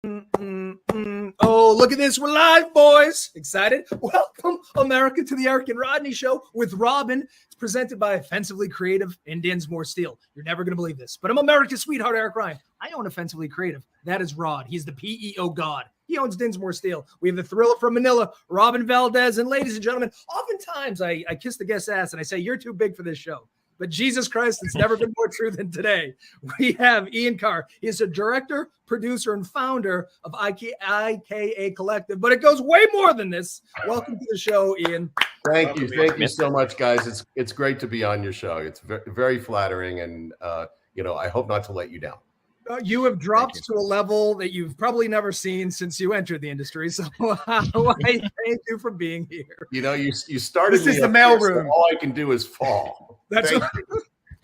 Oh, look at this. We're live, boys. Excited? Welcome, America, to the Eric and Rodney Show with Robin. It's presented by Offensively Creative and Dinsmore Steel. You're never going to believe this, but I'm America's sweetheart, Eric Ryan. I own Offensively Creative. That is Rod. He's the PEO god. He owns Dinsmore Steel. We have the thriller from Manila, Robin Valdez. And ladies and gentlemen, oftentimes I kiss the guest's ass and I say, you're too big for this show. But Jesus Christ, it's never been more true than today. We have Ian Karr. He is a director, producer, and founder of IKA Collective. But it goes way more than this. Welcome to the show, Ian. Thank you so much, guys. It's great to be on your show. It's very flattering, and I hope not to let you down. You have dropped to a level that you've probably never seen since you entered the industry. So I thank you for being here. You started. This is the mailroom. So all I can do is fall.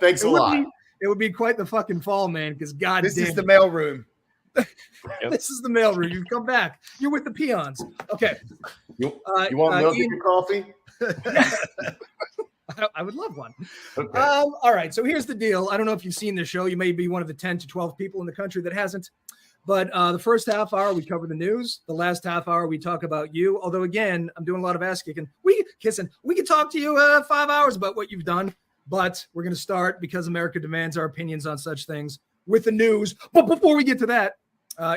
Thanks a lot. It would be quite the fucking fall, man. Because this is the mailroom. This is the mailroom. You've come back. You're with the peons. Okay. You want milk in your coffee? I would love one. Okay. All right. So here's the deal. I don't know if you've seen the show. You may be one of the 10 to 12 people in the country that hasn't. But the first half hour, we cover the news. The last half hour, we talk about you. Although, again, I'm doing a lot of ass kicking. We can talk to you 5 hours about what you've done. But we're going to start, because America demands our opinions on such things, with the news. But before we get to that,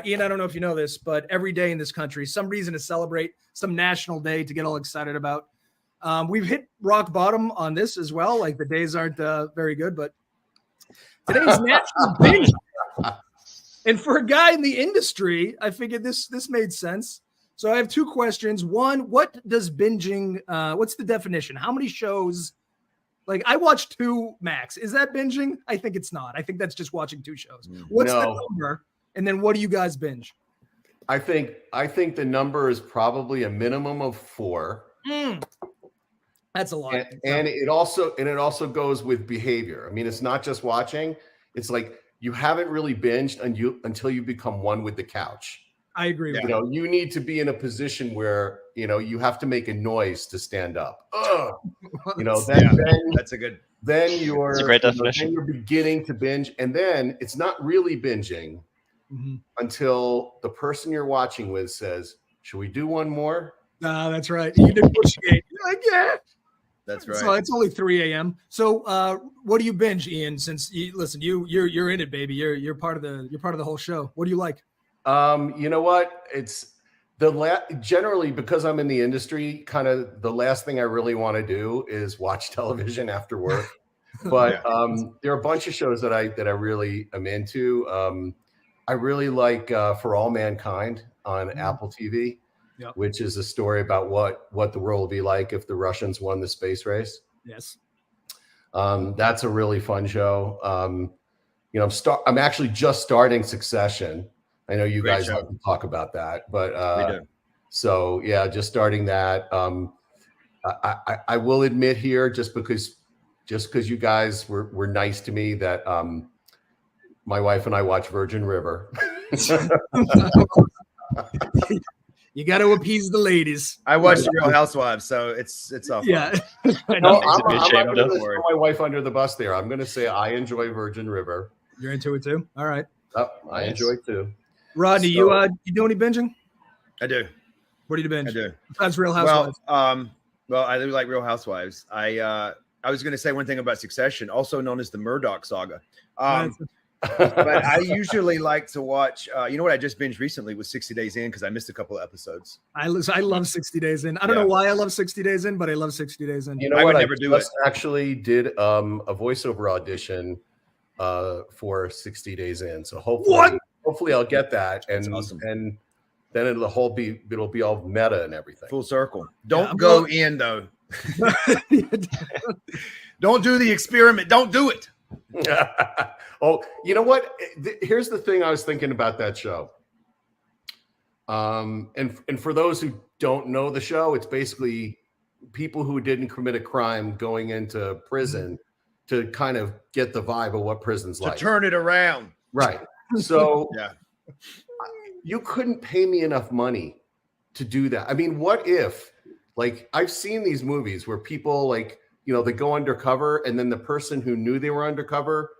Ian, I don't know if you know this, but every day in this country, some reason to celebrate, some national day to get all excited about. We've hit rock bottom on this as well. Like, the days aren't very good, but today's National Binge. And for a guy in the industry, I figured this made sense. So I have two questions. One, what does binging, what's the definition? How many shows? Like, I watch 2 max. Is that binging? I think it's not. I think that's just watching 2 shows. What's the number? And then what do you guys binge? I think the number is probably a minimum of 4. That's a lot. And it also goes with behavior. I mean, it's not just watching. It's like you haven't really binged until you become one with the couch. I agree. You need to be in a position where you have to make a noise to stand up. That's a good. Then you're a great definition. Then you're beginning to binge, and then it's not really binging until the person you're watching with says, "Should we do one more?" No, that's right. You did negotiate. You're like, yeah. That's right. So it's only 3 a.m. So what do you binge, Ian? Since you're in it, baby. You're part of the whole show. What do you like? You know what? It's generally, because I'm in the industry, kind of the last thing I really want to do is watch television after work. But there are a bunch of shows that I really am into. I really like For All Mankind on Apple TV, which is a story about what the world will be like if the Russians won the space race. Yes. That's a really fun show. I'm actually just starting Succession. I know you guys like to talk about that, but we do. So yeah, just starting that. I will admit here, just because you guys were nice to me, that my wife and I watch Virgin River. You got to appease the ladies. I watched Real Housewives, so it's all fun. Yeah. I'm not going to throw my wife under the bus there. I'm going to say I enjoy Virgin River. You're into it too? All right. I enjoy it too. Rodney, you do any binging? I do. What do you binge? I do. Besides Real Housewives. Well, I do like Real Housewives. I was going to say one thing about Succession, also known as the Murdoch Saga. But I usually like to watch. You know what I just binged recently was 60 Days In, because I missed a couple of episodes. I love 60 Days In. I don't know why I love 60 Days In, but I love 60 Days In. You know what? I actually did a voiceover audition for 60 Days In. So hopefully I'll get that, and awesome. And then it'll be all meta and everything. Full circle. Don't go in though. Don't do the experiment. Don't do it. Oh, you know what? Here's the thing I was thinking about that show. And for those who don't know the show, it's basically people who didn't commit a crime going into prison to kind of get the vibe of what prison's like. To turn it around. Right. So yeah, you couldn't pay me enough money to do that. I mean, what if, like, I've seen these movies where people, like, they go undercover, and then the person who knew they were undercover,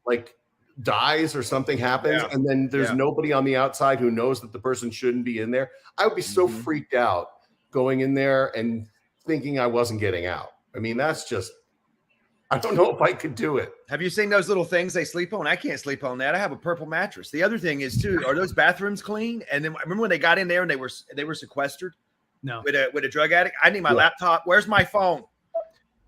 like, dies or something happens, and then there's nobody on the outside who knows that the person shouldn't be in there. I would be so freaked out going in there and thinking I wasn't getting out. I mean, that's just, I don't know if I could do it. Have you seen those little things they sleep on? I can't sleep on that. I have a purple mattress. The other thing is too, are those bathrooms clean? And then remember when they got in there and they were sequestered? No. With a drug addict? I need my laptop. Where's my phone?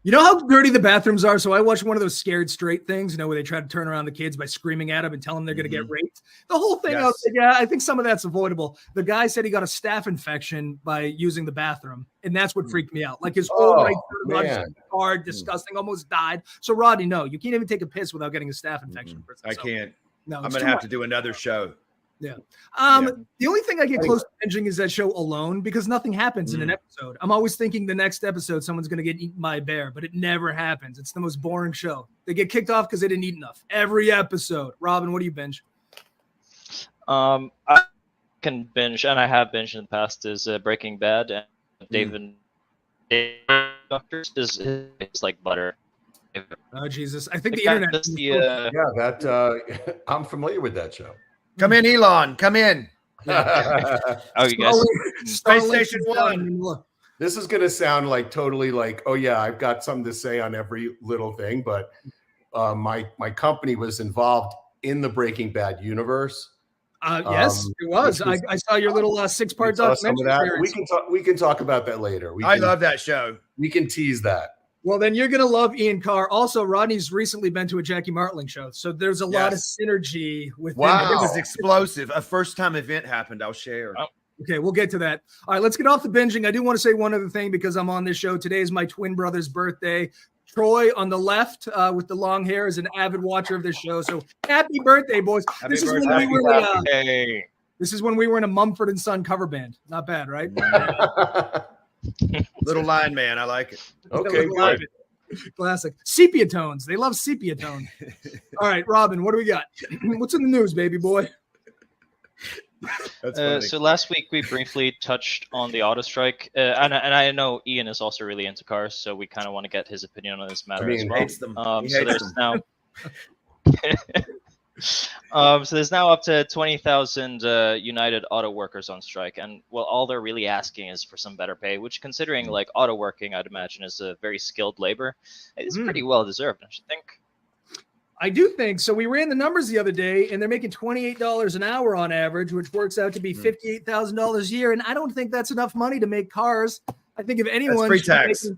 You know how dirty the bathrooms are? So I watched one of those Scared Straight things, where they try to turn around the kids by screaming at them and tell them they're going to get raped. The whole thing, I was like, I think some of that's avoidable. The guy said he got a staph infection by using the bathroom, and that's what freaked me out. Like his whole hard, disgusting, almost died. So Rodney, no, you can't even take a piss without getting a staph infection. I can't. No, I'm going to have to do another show. Yeah. The only thing I get close to binging is that show Alone, because nothing happens in an episode. I'm always thinking the next episode someone's going to get eaten by a bear, but it never happens. It's the most boring show. They get kicked off because they didn't eat enough. Every episode. Robin, what do you binge? I can binge, and I have binged in the past, is Breaking Bad, and David Doctors is like butter. Oh, Jesus. I think the internet. I'm familiar with that show. Come in, Elon. Come in. Oh, you guys. Space Station One. This is going to sound like totally like, oh yeah, I've got something to say on every little thing, but my company was involved in the Breaking Bad universe. Yes, it was. I saw your little 6-part documentary. We can talk about that later. I love that show. We can tease that. Well, then you're going to love Ian Karr. Also, Rodney's recently been to a Jackie Martling show, so there's a lot of synergy with It was explosive. A first-time event happened. I'll share. Oh. Okay, we'll get to that. All right, let's get off the binging. I do want to say one other thing because I'm on this show. Today is my twin brother's birthday. Troy on the left with the long hair is an avid watcher of this show. So happy birthday, boys. This is when we were in a Mumford & Son cover band. Not bad, right? Little line man. I like it. Okay, good. Classic. Sepia tones. They love sepia tone. All right, Robin, what do we got? What's in the news, baby boy? So last week we briefly touched on the auto strike, and I know Ian is also really into cars, so we kind of want to get his opinion on this matter as well. Hates them. So there's now, so there's now up to 20,000 United Auto workers on strike, and all they're really asking is for some better pay, which, considering like auto working, I'd imagine is a very skilled labor, is pretty well deserved, don't you think? I do think so. We ran the numbers the other day, and they're making $28 an hour on average, which works out to be $58,000 a year. And I don't think that's enough money to make cars. I think if anyone, free tax. Get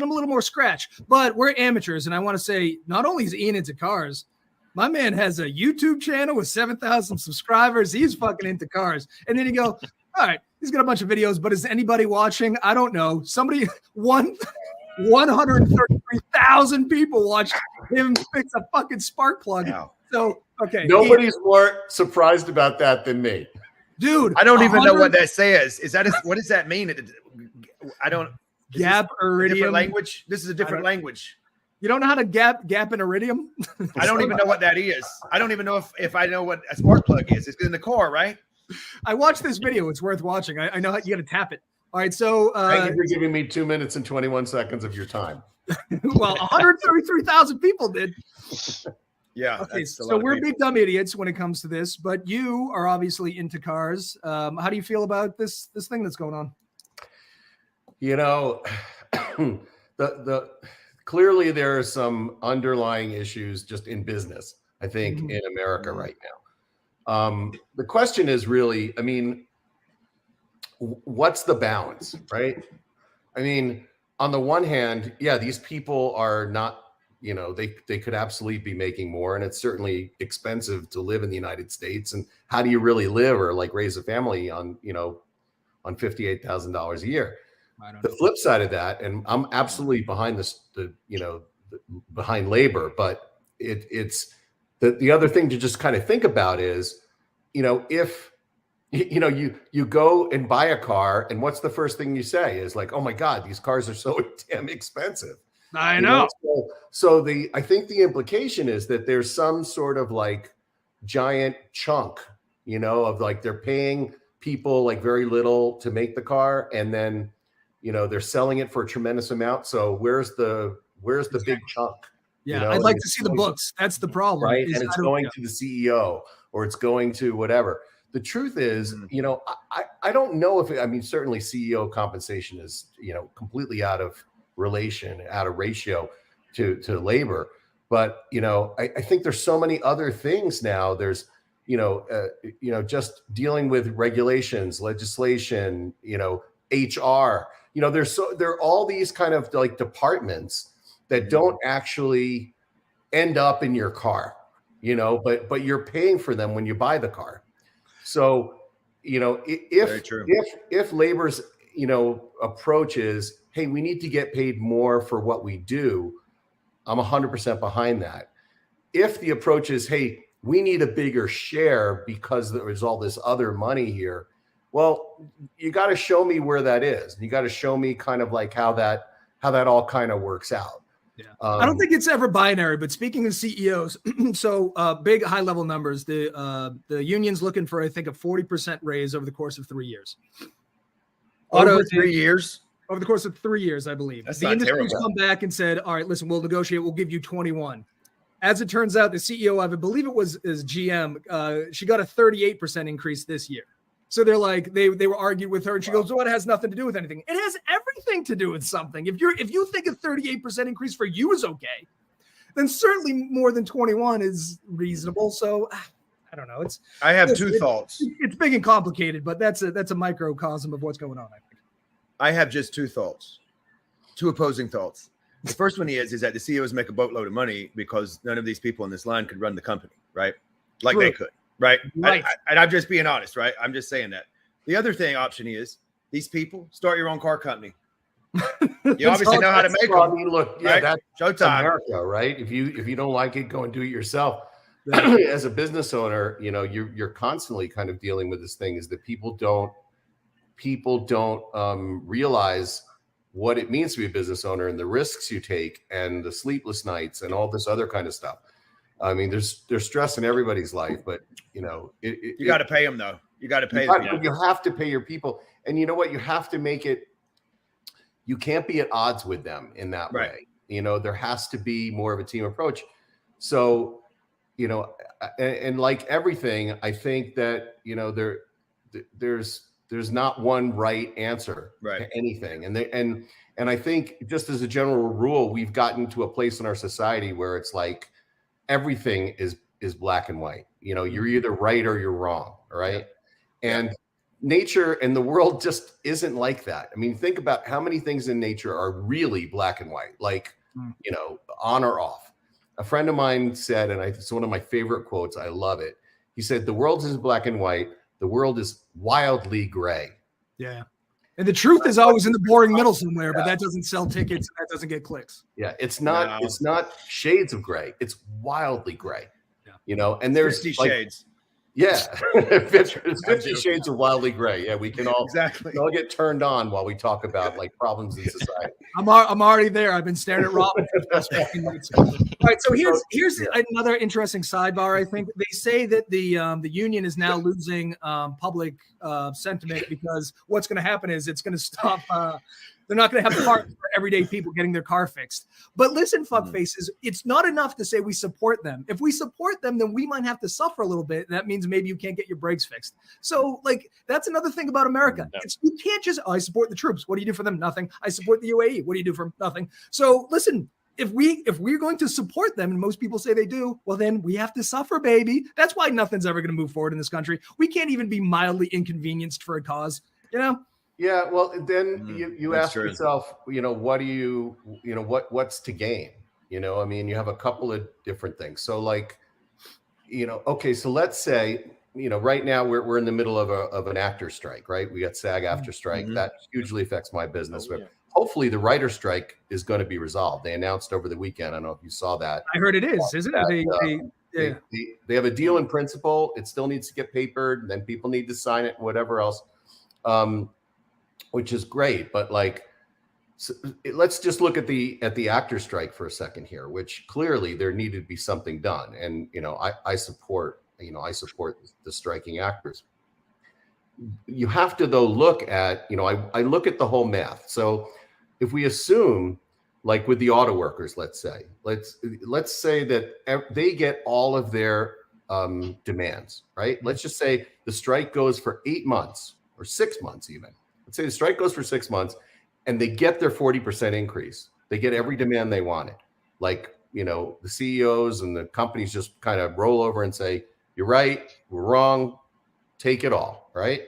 them a little more scratch. But we're amateurs, and I want to say, not only is Ian into cars, my man has a YouTube channel with 7,000 subscribers. He's fucking into cars. And then you go, all right, he's got a bunch of videos, but is anybody watching? I don't know. 133,000 people watched him fix a fucking spark plug. Wow. So, okay. Nobody's more surprised about that than me. Dude, I don't even know what that says. What does that mean? I don't. Gap iridium. Different language. This is a different language. You don't know how to gap an iridium? I don't even know what that is. I don't even know if I know what a spark plug is. It's in the core, right? I watched this video. It's worth watching. I know how you got to tap it. All right, so thank you for giving me 2 minutes and 21 seconds of your time. Well, 133,000 people did. Yeah. Okay, so we're big dumb idiots when it comes to this, but you are obviously into cars. How do you feel about this thing that's going on? You know, clearly there are some underlying issues just in business, I think, in America right now. The question is really, I mean, what's the balance, right? I mean, on the one hand, yeah, these people are not, they could absolutely be making more, and it's certainly expensive to live in the United States. And how do you really live or like raise a family on $58,000 a year? The flip side of that, and I'm absolutely behind behind labor, but it's the other thing to just kind of think about is, if you go and buy a car, and what's the first thing you say is like, oh my God, these cars are so damn expensive. I know. So I think the implication is that there's some sort of like giant chunk, of like they're paying people like very little to make the car, and then they're selling it for a tremendous amount. So where's the big chunk? Yeah, I'd like to see the books. That's the problem. Right. And it's going to the CEO or it's going to whatever. The truth is, I don't know if certainly CEO compensation is, completely out of relation, out of ratio to labor. But, I think there's so many other things now. There's, just dealing with regulations, legislation, HR, there are all these kind of like departments that don't actually end up in your car, but you're paying for them when you buy the car. So, if labor's, approach is, hey, we need to get paid more for what we do, I'm 100% behind that. If the approach is, hey, we need a bigger share because there's all this other money here, well, you got to show me where that is. You got to show me kind of like how that all kind of works out. Yeah. I don't think it's ever binary, but speaking of CEOs, so big high level numbers, the union's looking for, I think, a 40% raise over the course of 3 years. Over 3 years? Over the course of 3 years, I believe. That's the not industry's terrible. come back and said, all right, listen, we'll negotiate. We'll give you 21. As it turns out, the CEO, I believe it was GM, she got a 38% increase this year. So they're like, they were arguing with her, and she goes, "Well, it has nothing to do with anything." It has everything to do with something. If you think a 38% increase for you is okay, then certainly more than 21 is reasonable. So I don't know. I have two thoughts. It's big and complicated, but that's a microcosm of what's going on, I think. I have just two thoughts, two opposing thoughts. The first one is that the CEOs make a boatload of money because none of these people in this line could run the company, right? Like True. they could. Right. Right. And I'm just being honest, right? I'm just saying that. The other option is these people start your own car company. You obviously know how to make them. Look, yeah, right? that's Showtime. America, right? If you don't like it, go and do it yourself. As a business owner, you're constantly kind of dealing with this thing is that people don't realize what it means to be a business owner and the risks you take and the sleepless nights and all this other kind of stuff. I mean, there's stress in everybody's life, but you got to pay them though. You got to pay them. You have to pay your people, and you know what? You have to make it. You can't be at odds with them in that way. There has to be more of a team approach. So, and like everything, I think that there's not one right answer to anything, and I think just as a general rule, we've gotten to a place in our society where it's like. Everything is black and white. You're either right or you're wrong. Right. Yeah. And nature and the world just isn't like that. I mean, think about how many things in nature are really black and white, like, on or off. A friend of mine said, and it's one of my favorite quotes. I love it. He said, "The world isn't black and white. The world is wildly gray." Yeah. And the truth is always in the boring middle somewhere, but that doesn't sell tickets. That doesn't get clicks. Yeah, it's not shades of gray. It's wildly gray. Yeah. And there's 50 shades. Yeah, 50 shades of wildly gray. Yeah, we can all all get turned on while we talk about like problems in society. I'm already there. I've been staring at Robin for the past 15 minutes. All right, so here's another interesting sidebar. I think they say that the union is now losing public sentiment because what's going to happen is it's going to stop. They're not going to have the parts for everyday people getting their car fixed. But listen, fuck faces, it's not enough to say we support them. If we support them, then we might have to suffer a little bit. That means maybe you can't get your brakes fixed. So, like, that's another thing about America. You can't just, I support the troops. What do you do for them? Nothing. I support the UAE. What do you do for them? Nothing. So, listen, if we're going to support them, and most people say they do, well, then we have to suffer, baby. That's why nothing's ever going to move forward in this country. We can't even be mildly inconvenienced for a cause, Yeah, well, then you ask yourself, what do you what's to gain? I mean, you have a couple of different things. So like, okay, so let's say, right now we're in the middle of an actor strike, right? We got SAG after strike. That hugely affects my business. But hopefully the writer strike is going to be resolved. They announced over the weekend. I don't know if you saw that. I heard it is, isn't it? They have a deal in principle. It still needs to get papered, and then people need to sign it and whatever else. Which is great, but let's just look at the actor strike for a second here, which clearly there needed to be something done. And I support the striking actors. You have to though look at I look at the whole math. So if we assume like with the auto workers, let's say that they get all of their demands, right? Let's just say the strike goes for 8 months or 6 months even. Let's say the strike goes for 6 months and they get their 40% increase. They get every demand they wanted. Like, you know, the CEOs and the companies just kind of roll over and say, you're right, we're wrong, take it all, right?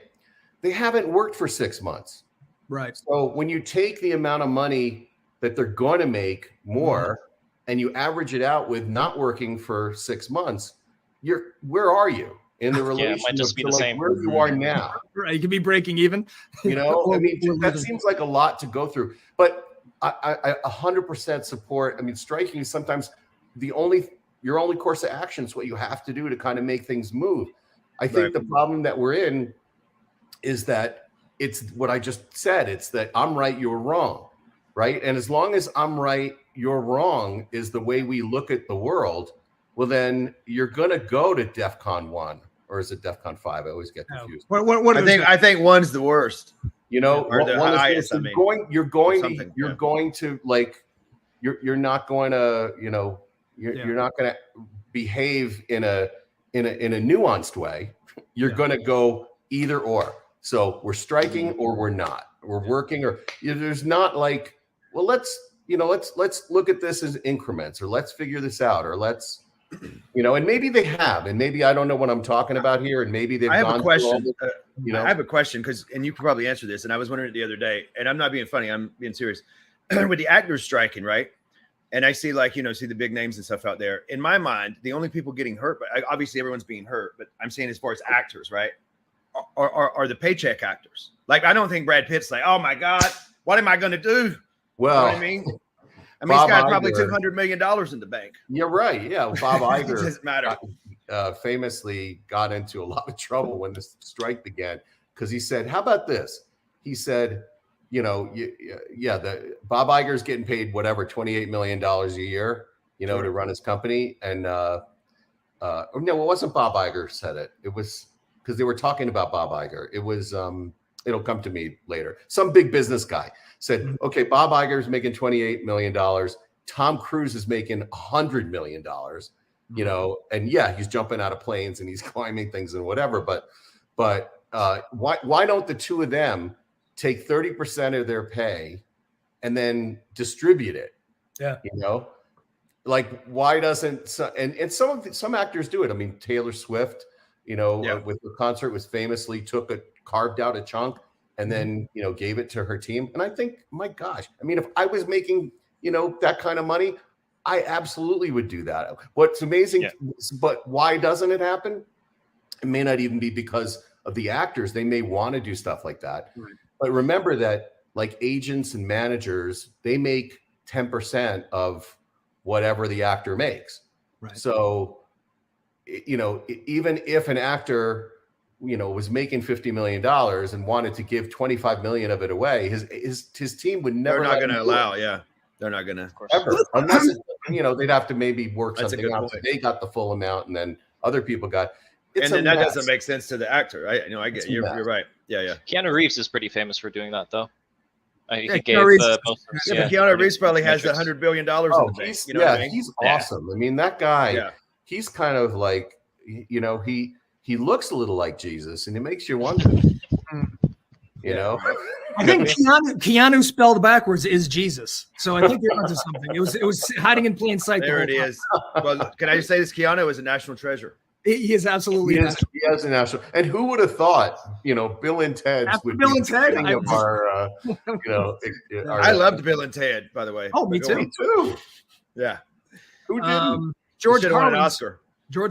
They haven't worked for 6 months. Right. So when you take the amount of money that they're going to make more and you average it out with not working for 6 months, where are you in the relationship? It might just be the same. Where you are now. Right. You could be breaking even. You know, I mean, that seems like a lot to go through, but I 100% support. I mean, striking is sometimes your only course of action is what you have to do to kind of make things move. I think the problem that we're in is that it's what I just said. It's that I'm right, you're wrong, right? And as long as I'm right, you're wrong is the way we look at the world, well, then you're going to go to DEFCON 1, or is it DEFCON 5? I always get confused. I think one's the worst. You know, or the highest, you're going to like, you're not going to, you know, you're not going to behave in a nuanced way. You're going to go either or. So we're striking or we're not. We're working or there's not like, well, let's look at this as increments, or let's figure this out, or let's, you know, and maybe they have, and maybe I don't know what I'm talking about here, and maybe they've. I have gone a question. You know, I have a question and you can probably answer this. And I was wondering it the other day, and I'm not being funny, I'm being serious. With the actors striking, right? And I see see the big names and stuff out there. In my mind, the only people getting hurt, but obviously everyone's being hurt, but I'm saying as far as actors, right? Are the paycheck actors. Like, I don't think Brad Pitt's like, oh my God, what am I going to do? Well, you know what I mean? I mean, he's got probably $200 million in the bank. You're right. Yeah. Bob Iger doesn't matter. Famously got into a lot of trouble when the strike began, because he said, how about this? He said, you know, Bob Iger's getting paid whatever, $28 million a year, you know, to run his company. And no, it wasn't Bob Iger said it. It was because they were talking about Bob Iger. It was, it'll come to me later. Some big business guy said, okay, Bob Iger's making $28 million. Tom Cruise is making $100 million, you know, and yeah, he's jumping out of planes and he's climbing things and whatever. But why don't the two of them take 30% of their pay and then distribute it? Yeah. You know, like, why doesn't some actors do it? I mean, Taylor Swift, you know, with the concert was famously carved out a chunk and then, you know, gave it to her team. And I think, my gosh, I mean, if I was making, you know, that kind of money, I absolutely would do that. What's amazing, but why doesn't it happen? It may not even be because of the actors. They may want to do stuff like that. Right. But remember that, like, agents and managers, they make 10% of whatever the actor makes. Right. So, you know, even if an actor, you know, was making $50 million and wanted to give 25 million of it away, his team would never. They're not going to allow. Yeah, they're not going to. Ever, unless you know, they'd have to maybe work something out. So they got the full amount, and then other people got. And then that doesn't make sense to the actor, right? You know, I get you're right. Yeah. Keanu Reeves is pretty famous for doing that, though. He gave Keanu Reeves probably has $100 billion in the bank. You know what I mean? He's awesome. I mean, that guy. He's kind of like, you know, he looks a little like Jesus, and it makes you wonder. You know, I think Keanu spelled backwards is Jesus. So I think you're onto something. It was hiding in plain sight. There it is. Well, can I just say this? Keanu is a national treasure. He is absolutely. He is a national. And who would have thought? You know, Bill and Ted would Bill be and Ted. I loved Bill and Ted, by the way. Oh, me too. Me too. Yeah. Who didn't? George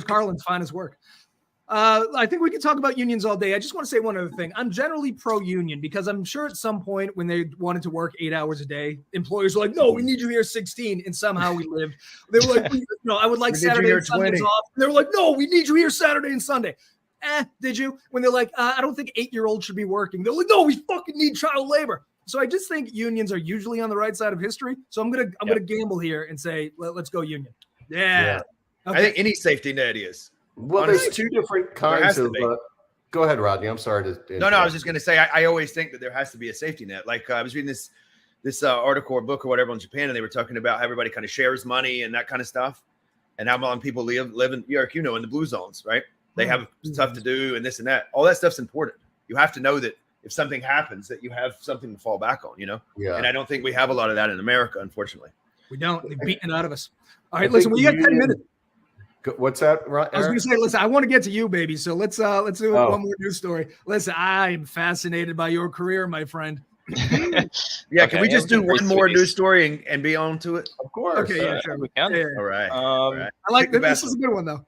Carlin's finest work. I think we could talk about unions all day. I just want to say one other thing. I'm generally pro-union because I'm sure at some point when they wanted to work 8 hours a day, employers were like, no, we need you here 16. And somehow we lived. They were like, no, I would like Saturday and Sundays off. And they were like, no, we need you here Saturday and Sunday. Did you? When they're like, I don't think 8-year-olds should be working. They're like, no, we fucking need child labor. So I just think unions are usually on the right side of history. So I'm gonna gamble here and say, let's go union. Yeah. Okay. I think any safety net is. Well, honestly, there's two different kinds of. Go ahead, Rodney. I'm sorry to. No, I was just going to say I always think that there has to be a safety net. Like I was reading this this article or book or whatever on Japan, and they were talking about how everybody kind of shares money and that kind of stuff, and how long people live in York, in the blue zones, right? They have stuff to do and this and that. All that stuff's important. You have to know that if something happens, that you have something to fall back on, Yeah. And I don't think we have a lot of that in America, unfortunately. We don't. They're beating it out of us. All right, listen, we got 10 minutes. What's that? I was going to say, listen, I want to get to you, baby. So let's do one more news story. Listen, I am fascinated by your career, my friend. Yeah, can we just do one more news story and be on to it? Of course. Okay, yeah, sure. We can. Yeah. All right. I like that. This is a good one, though.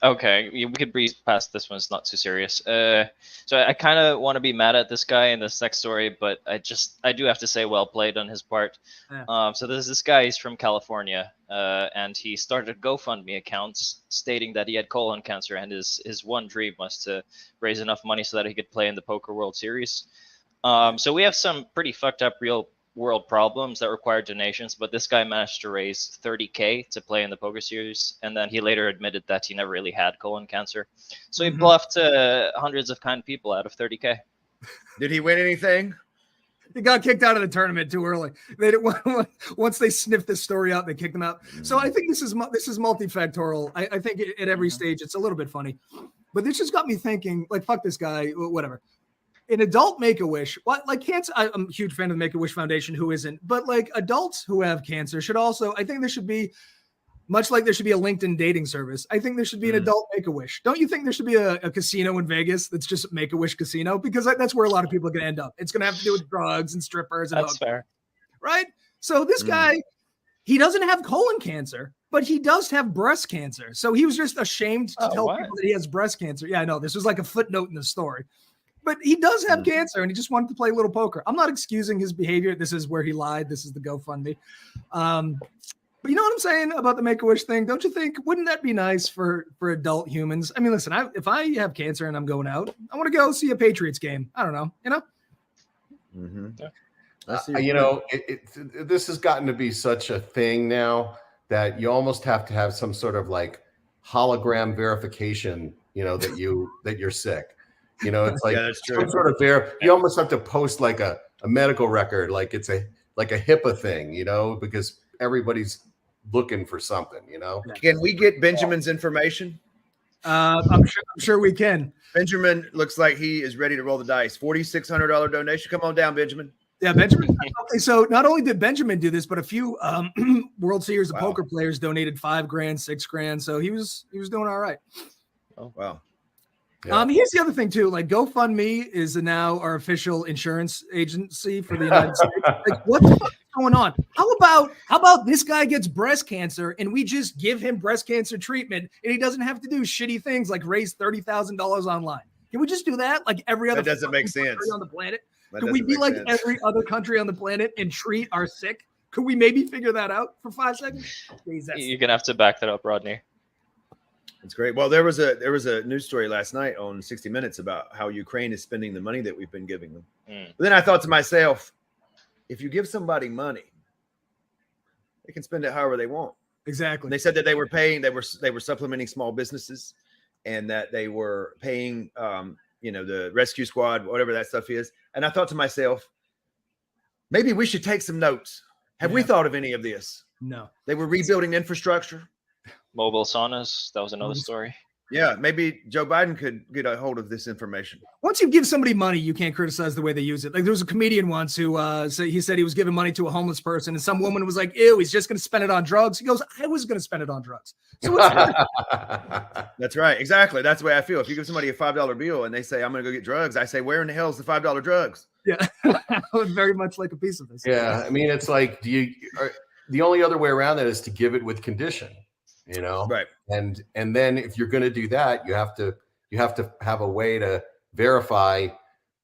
Okay, we could breeze past this one. It's not too serious. So I kind of want to be mad at this guy in this next story, but I do have to say, well played on his part. Yeah. So there's this guy. He's from California, and he started a GoFundMe account stating that he had colon cancer, and his one dream was to raise enough money so that he could play in the Poker World Series. So we have some pretty fucked up real world problems that require donations, but this guy managed to raise $30K to play in the Poker Series, and then he later admitted that he never really had colon cancer. So he bluffed hundreds of kind people out of $30K. Did he win anything? He got kicked out of the tournament too early. Once they sniffed this story out, they kicked him out. So I think this is multifactorial. I think at every stage it's a little bit funny, but this just got me thinking. Like, fuck this guy, whatever. An adult Make-A-Wish, like cancer, I'm a huge fan of the Make-A-Wish Foundation. Who isn't? But like adults who have cancer should also, I think there should be, much like there should be a LinkedIn dating service, I think there should be an adult Make-A-Wish. Don't you think there should be a casino in Vegas that's just Make-A-Wish Casino? Because that's where a lot of people are going to end up. It's going to have to do with drugs and strippers. And That's fair. Right? So this guy, he doesn't have colon cancer, but he does have breast cancer. So he was just ashamed to tell people that he has breast cancer. Yeah, I know. This was like a footnote in the story. But he does have cancer, and he just wanted to play a little poker. I'm not excusing his behavior. This is where he lied. This is the GoFundMe. But you know what I'm saying about the Make-A-Wish thing? Don't you think, wouldn't that be nice for adult humans? I mean, listen, if I have cancer and I'm going out, I want to go see a Patriots game. I don't know, This has gotten to be such a thing now that you almost have to have some sort of like hologram verification, that you're sick. It's like some sort of you almost have to post like a medical record, like it's a HIPAA thing, because everybody's looking for something, Can we get Benjamin's information? I'm sure we can. Benjamin looks like he is ready to roll the dice. $4,600 donation. Come on down, Benjamin. Yeah, Benjamin. Okay, so not only did Benjamin do this, but a few World Series of Poker players donated $5,000, $6,000. So he was doing all right. Oh, wow. Yeah. Here's the other thing too. Like GoFundMe is now our official insurance agency for the United States. Like, what the fuck is going on? How about this guy gets breast cancer and we just give him breast cancer treatment and he doesn't have to do shitty things like raise $30,000 online? Can we just do that? Like every other that doesn't make sense on the planet. Can we be like every other country on the planet and treat our sick? Could we maybe figure that out for 5 seconds? Jesus. You're gonna have to back that up, Rodney. It's great. Well, there was a news story last night on 60 Minutes about how Ukraine is spending the money that we've been giving them. But then I thought to myself, if you give somebody money, they can spend it however they want. Exactly. And they said that they were supplementing small businesses, and that they were paying the rescue squad, whatever that stuff is. And I thought to myself, maybe we should take some notes. Have we thought of any of this? No. They were rebuilding infrastructure. Mobile saunas. That was another story. Yeah, maybe Joe Biden could get a hold of this information. Once you give somebody money, you can't criticize the way they use it. Like there was a comedian once who said he was giving money to a homeless person, and some woman was like, "Ew, he's just going to spend it on drugs." He goes, "I was going to spend it on drugs." So That's right, exactly. That's the way I feel. If you give somebody a $5 bill and they say, "I'm going to go get drugs," I say, "Where in the hell is the $5 drugs?" Yeah, I would very much like a piece of this. Yeah, I mean, it's like, the only other way around that is to give it with condition. Right. And then if you're going to do that, you have to have a way to verify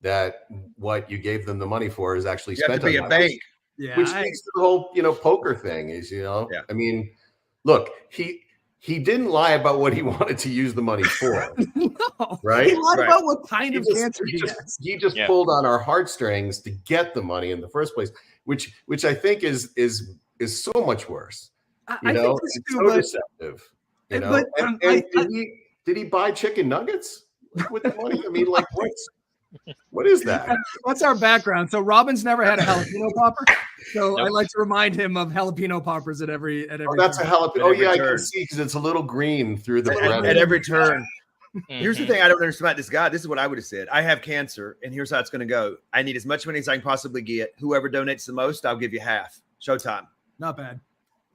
that what you gave them the money for is actually spent. You have to be on a bank. Yeah, which makes the whole poker thing is I mean, look, he didn't lie about what he wanted to use the money for. No, right? He lied about what kind of cancer he just pulled on our heartstrings to get the money in the first place, which I think is so much worse. I think this it's so deceptive. Did he buy chicken nuggets with the money? I mean, like What is that? What's our background? So Robin's never had a jalapeno popper. So Nope. I like to remind him of jalapeno poppers at every. Oh, that's a turn. jalapeno. At Oh every yeah, I turn. can see because it's a little green through the At, bread. at every turn. Here's the Mhm. thing I don't understand about this guy. This is what I would have said. I have cancer, and here's how it's going to go. I need as much money as I can possibly get. Whoever donates the most, I'll give you half. Showtime. Not bad.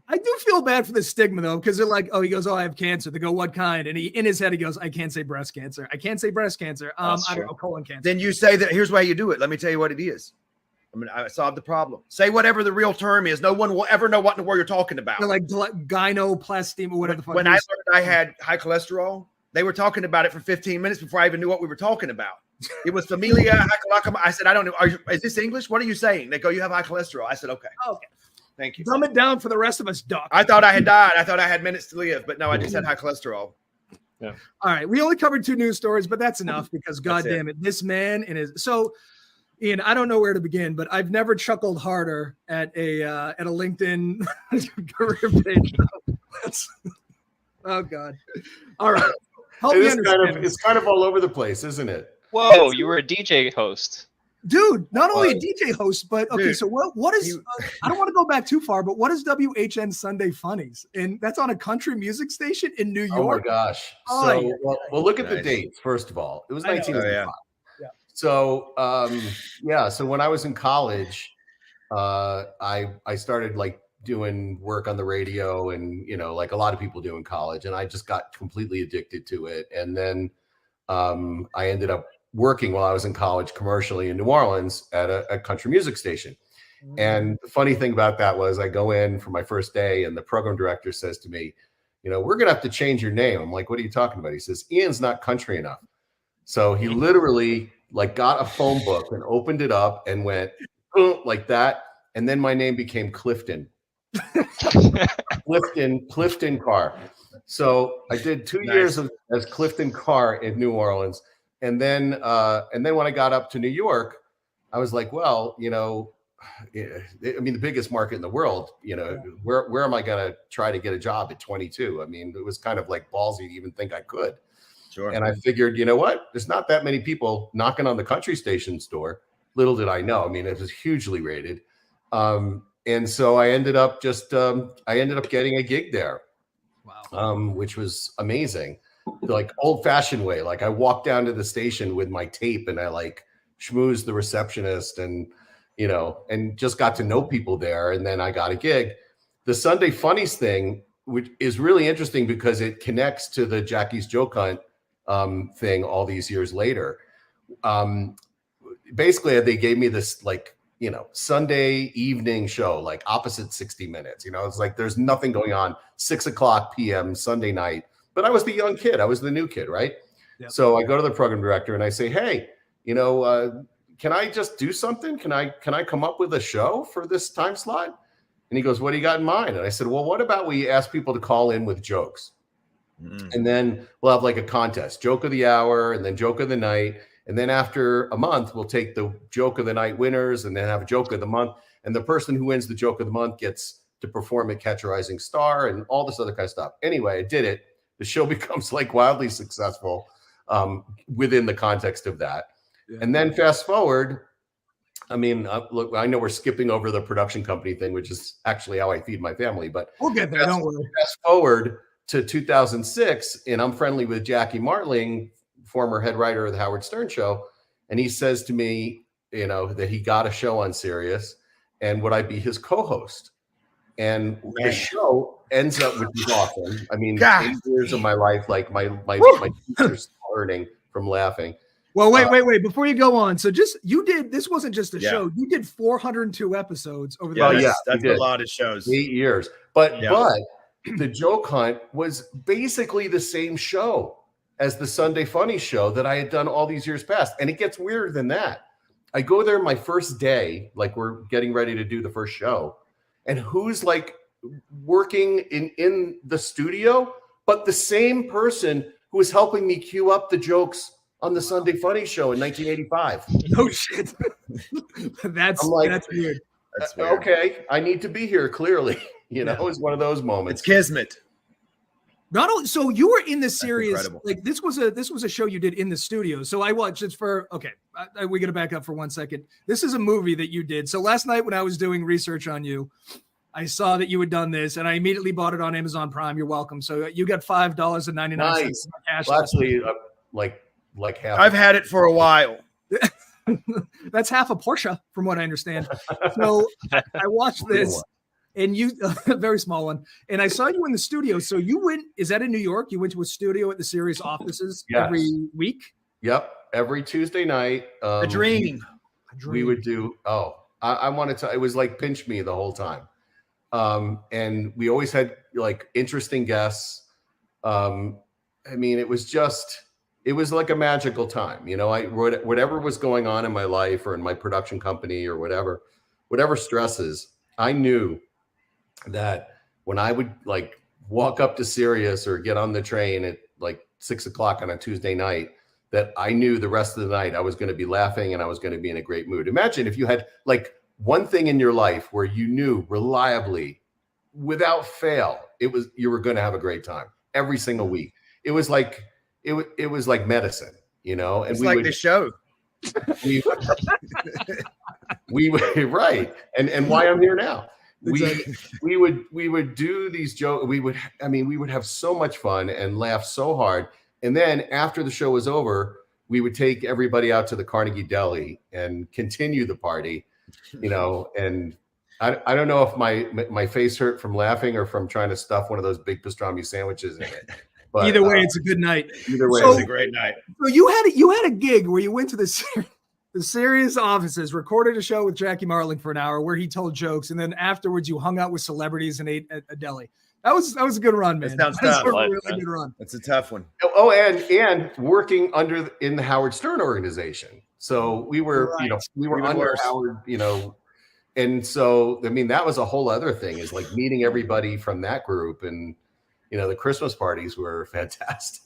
I do feel bad for the stigma though, because they're like, oh, he goes, oh, I have cancer. They go, what kind? And he in his head he goes, I can't say breast cancer. I can't say breast cancer. That's I don't true. know, colon cancer. Then you say that. Here's why you do it. Let me tell you what it is. I solved the problem. Say whatever the real term is. No one will ever know what in the world you're talking about. They're like gynoplasty or whatever the fuck. When I learned I had high cholesterol, they were talking about it for 15 minutes before I even knew what we were talking about. It was familia hycolacoma. I said, I don't know. Is this English? What are you saying? They go, you have high cholesterol. I said, okay. Okay. Thank you. Dumb it down for the rest of us, Doc. I thought I had died. I thought I had minutes to live, but no, I just had high cholesterol. All right, we only covered 2 news stories, but that's enough because God damn it, this man and his Ian, I don't know where to begin, but I've never chuckled harder at a LinkedIn career page. Oh God! All right, help me understand. It's kind of all over the place, isn't it? Whoa, you were a DJ host. Dude, not only a DJ host, but okay. Dude, So what is? I don't want to go back too far, but what is WHN Sunday Funnies? And that's on a country music station in New York. Oh my gosh! Oh, So yeah. well, look at the Nice. dates. First of all, it was I know. 1985. Yeah. So so when I was in college, I started like doing work on the radio, and like a lot of people do in college, and I just got completely addicted to it. And then I ended up working while I was in college commercially in New Orleans at a country music station. And the funny thing about that was I go in for my first day and the program director says to me, we're going to have to change your name. I'm like, what are you talking about? He says, Ian's not country enough. So he literally like got a phone book and opened it up and went like that. And then my name became Clifton. Clifton Karr. So I did 2 years as Clifton Karr in New Orleans. And then when I got up to New York, I was like, well, I mean, the biggest market in the world, where am I going to try to get a job at 22? I mean, it was kind of like ballsy to even think I could. Sure. And I figured, you know what? There's not that many people knocking on the country station's door. Little did I know. I mean, it was hugely rated. And so I ended up getting a gig there. Wow. Which was amazing. Like old fashioned way. Like I walked down to the station with my tape and I like schmoozed the receptionist and just got to know people there. And then I got a gig. The Sunday Funnies thing, which is really interesting because it connects to the Jackie's Joke Hunt thing all these years later. Basically, they gave me this Sunday evening show, like opposite 60 Minutes. It's like there's nothing going on, 6:00 p.m. Sunday night. But I was the young kid. I was the new kid, right? Yep. So I go to the program director and I say, hey, can I just do something? Can I come up with a show for this time slot? And he goes, what do you got in mind? And I said, well, what about we ask people to call in with jokes? And then we'll have like a contest, joke of the hour and then joke of the night. And then after a month, we'll take the joke of the night winners and then have a joke of the month. And the person who wins the joke of the month gets to perform at Catch a Rising Star and all this other kind of stuff. Anyway, I did it. The show becomes like wildly successful within the context of that. Yeah. And then fast forward, I mean, look, I know we're skipping over the production company thing, which is actually how I feed my family, but we'll get there. Don't worry. Fast forward to 2006, and I'm friendly with Jackie Martling, former head writer of the Howard Stern Show, and he says to me, that he got a show on Sirius, and would I be his co-host? And the show ends up, which is awesome. I mean, 8 years of my life, like my teachers learning from laughing. Well, wait. Before you go on, so this wasn't just a show. You did 402 episodes over the last. That's a lot of shows. 8 years. But the Joke Hunt was basically the same show as the Sunday Funny show that I had done all these years past. And it gets weirder than that. I go there my first day, like we're getting ready to do the first show. And who's like working in the studio, but the same person who was helping me queue up the jokes on the Sunday Funny show in 1985. No shit. That's weird. That's weird. Okay, I need to be here. Clearly, it's one of those moments. It's kismet. Not only, so you were in the series, incredible. like this was a show you did in the studio. So I watched it for, okay, we got to back up for 1 second. This is a movie that you did. So last night when I was doing research on you, I saw that you had done this and I immediately bought it on Amazon Prime. You're welcome. So you got $5.99 Nice. cash. Well, actually, like half. I've had it for a while. That's half a Porsche from what I understand. So I watched this. And you, a very small one. And I saw you in the studio. So you went, is that in New York? You went to a studio at the series offices every week? Yep. Every Tuesday night. A dream. We would do, I wanted to, it was like pinch me the whole time. And we always had like interesting guests. I mean, it was like a magical time. You know, whatever was going on in my life or in my production company or whatever stresses, I knew that when I would like walk up to Sirius or get on the train at like 6 o'clock on a Tuesday night, that I knew the rest of the night I was going to be laughing and I was going to be in a great mood. Imagine if you had like one thing in your life where you knew reliably, without fail, you were going to have a great time every single week. It was like medicine, you know. And it's like this show. We would right, and why I'm here now. Exactly. We would do these jokes. We would have so much fun and laugh so hard. And then after the show was over, we would take everybody out to the Carnegie Deli and continue the party, you know. And I don't know if my face hurt from laughing or from trying to stuff one of those big pastrami sandwiches in it. But either way, it's a good night. Either way, it's a great night. So you had a gig where you went to the Sirius offices, recorded a show with Jackie Marling for an hour where he told jokes, and then afterwards you hung out with celebrities and ate at a deli. That was a good run, man. That sounds tough. A really good run. That's a tough one. Oh, and working in the Howard Stern organization. So we were, right. We were under worse. Howard, and so I mean that was a whole other thing, is like meeting everybody from that group, and the Christmas parties were fantastic.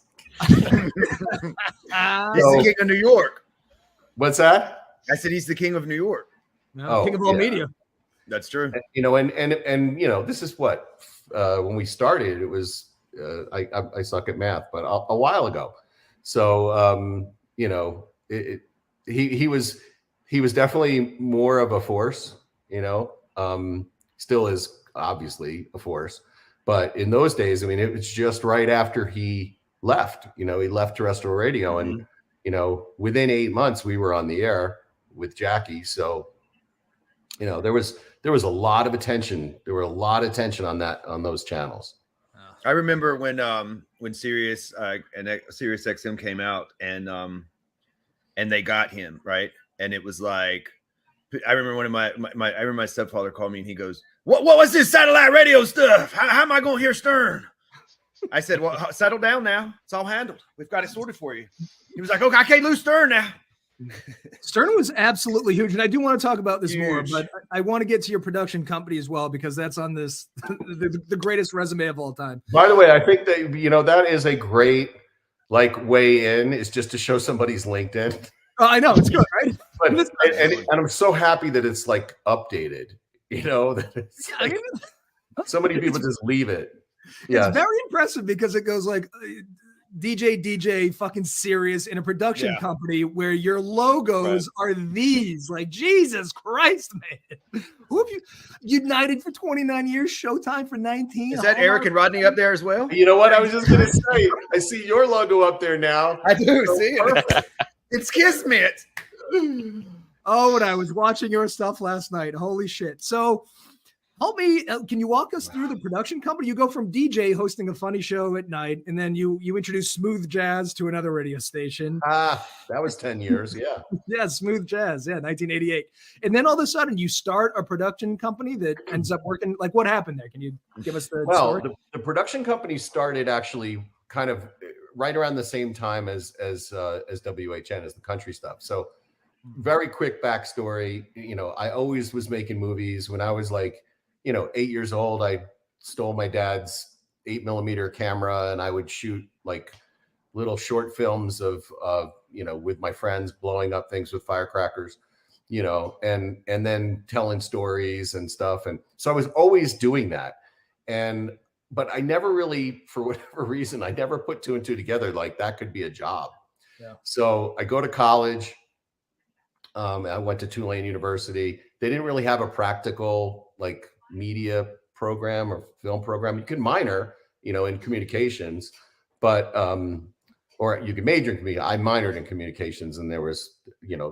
He's the king of New York. What's that? I said he's the king of New York. No, king of all media. That's true. And this is what when we started, it was I suck at math, but a while ago. So he was definitely more of a force. Still is obviously a force, but in those days, I mean, it was just right after he left. He left terrestrial radio, and within 8 months we were on the air with Jackie. So there was a lot of attention. There were a lot of attention on those channels. I remember when Sirius and Sirius XM came out, and they got him right, and it was like, I remember one of I remember my stepfather called me and he goes, "What was this satellite radio stuff? How am I going to hear Stern?" I said, "Well, settle down now. It's all handled. We've got it sorted for you." He was like, "Okay, I can't lose Stern now." Stern was absolutely huge, and I do want to talk about this more, but I want to get to your production company as well, because that's on this the greatest resume of all time. By the way, I think that that is a great way in, is just to show somebody's LinkedIn. I know, it's good, right? But, and I'm so happy that it's like updated. That it's like, so many people just leave it. Yeah, it's very impressive because it goes like DJ fucking Sirius in a production company where your logos are these. Like, Jesus Christ, man. Who have you United for 29 years, Showtime for 19? Is that Eric and Rodney up there as well? You know what? I was just gonna say, I see your logo up there now. I do see it. It's Kismet. Oh, and I was watching your stuff last night. Holy shit. So help me. Can you walk us through the production company? You go from DJ hosting a funny show at night, and then you introduce Smooth Jazz to another radio station. That was 10 years. Yeah. Yeah. Smooth Jazz. Yeah. 1988. And then all of a sudden you start a production company that ends up working. Like, what happened there? Can you give us the story? The production company started actually kind of right around the same time as WHN, as the country stuff. So very quick backstory. I always was making movies. When I was like, 8 years old, I stole my dad's 8mm camera, and I would shoot like little short films of with my friends, blowing up things with firecrackers, and then telling stories and stuff. And so I was always doing that. And but I never really, for whatever reason, I never put two and two together. Like that could be a job. Yeah. So I go to college. I went to Tulane University. They didn't really have a practical like media program or film program. You could minor, in communications, but or you could major in communication. I minored in communications, and there was,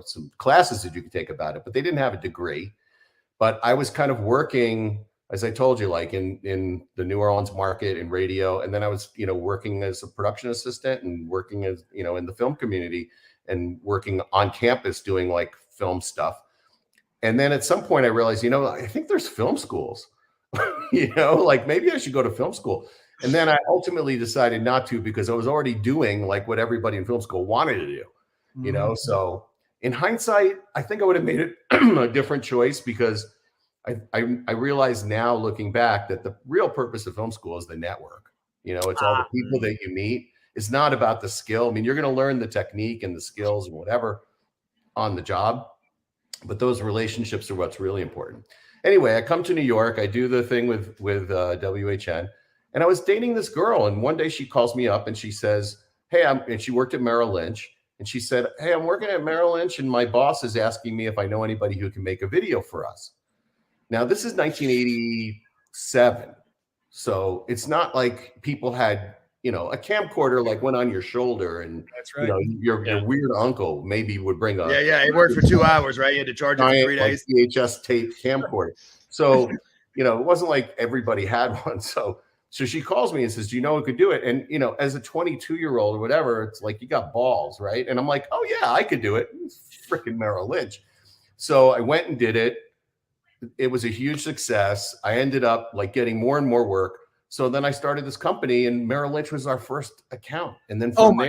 some classes that you could take about it, but they didn't have a degree. But I was kind of working, as I told you, like in the New Orleans market in radio, and then I was, working as a production assistant and working as, in the film community and working on campus doing like film stuff. And then at some point I realized, I think there's film schools, like maybe I should go to film school. And then I ultimately decided not to, because I was already doing like what everybody in film school wanted to do, So in hindsight, I think I would have made it a different choice, because I realize now, looking back, that the real purpose of film school is the network. It's all the people that you meet. It's not about the skill. I mean, you're going to learn the technique and the skills and whatever on the job, but those relationships are what's really important. Anyway, I come to New York. I do the thing with WHN, and I was dating this girl. And one day she calls me up and she says, "Hey," and she worked at Merrill Lynch. And she said, "Hey, I'm working at Merrill Lynch, and my boss is asking me if I know anybody who can make a video for us." Now, this is 1987. So it's not like people had, a camcorder like went on your shoulder, and that's right. Your weird uncle maybe would bring a it worked for 2 hours, right? You had to charge it for 3 days. Like VHS tape camcorder. So it wasn't like everybody had one. So she calls me and says, "Do you know who could do it?" And as a 22-year-old or whatever, it's like, you got balls, right? And I'm like, "Oh yeah, I could do it." Freaking Merrill Lynch. So I went and did it. It was a huge success. I ended up like getting more and more work. So then I started this company, and Merrill Lynch was our first account. And then from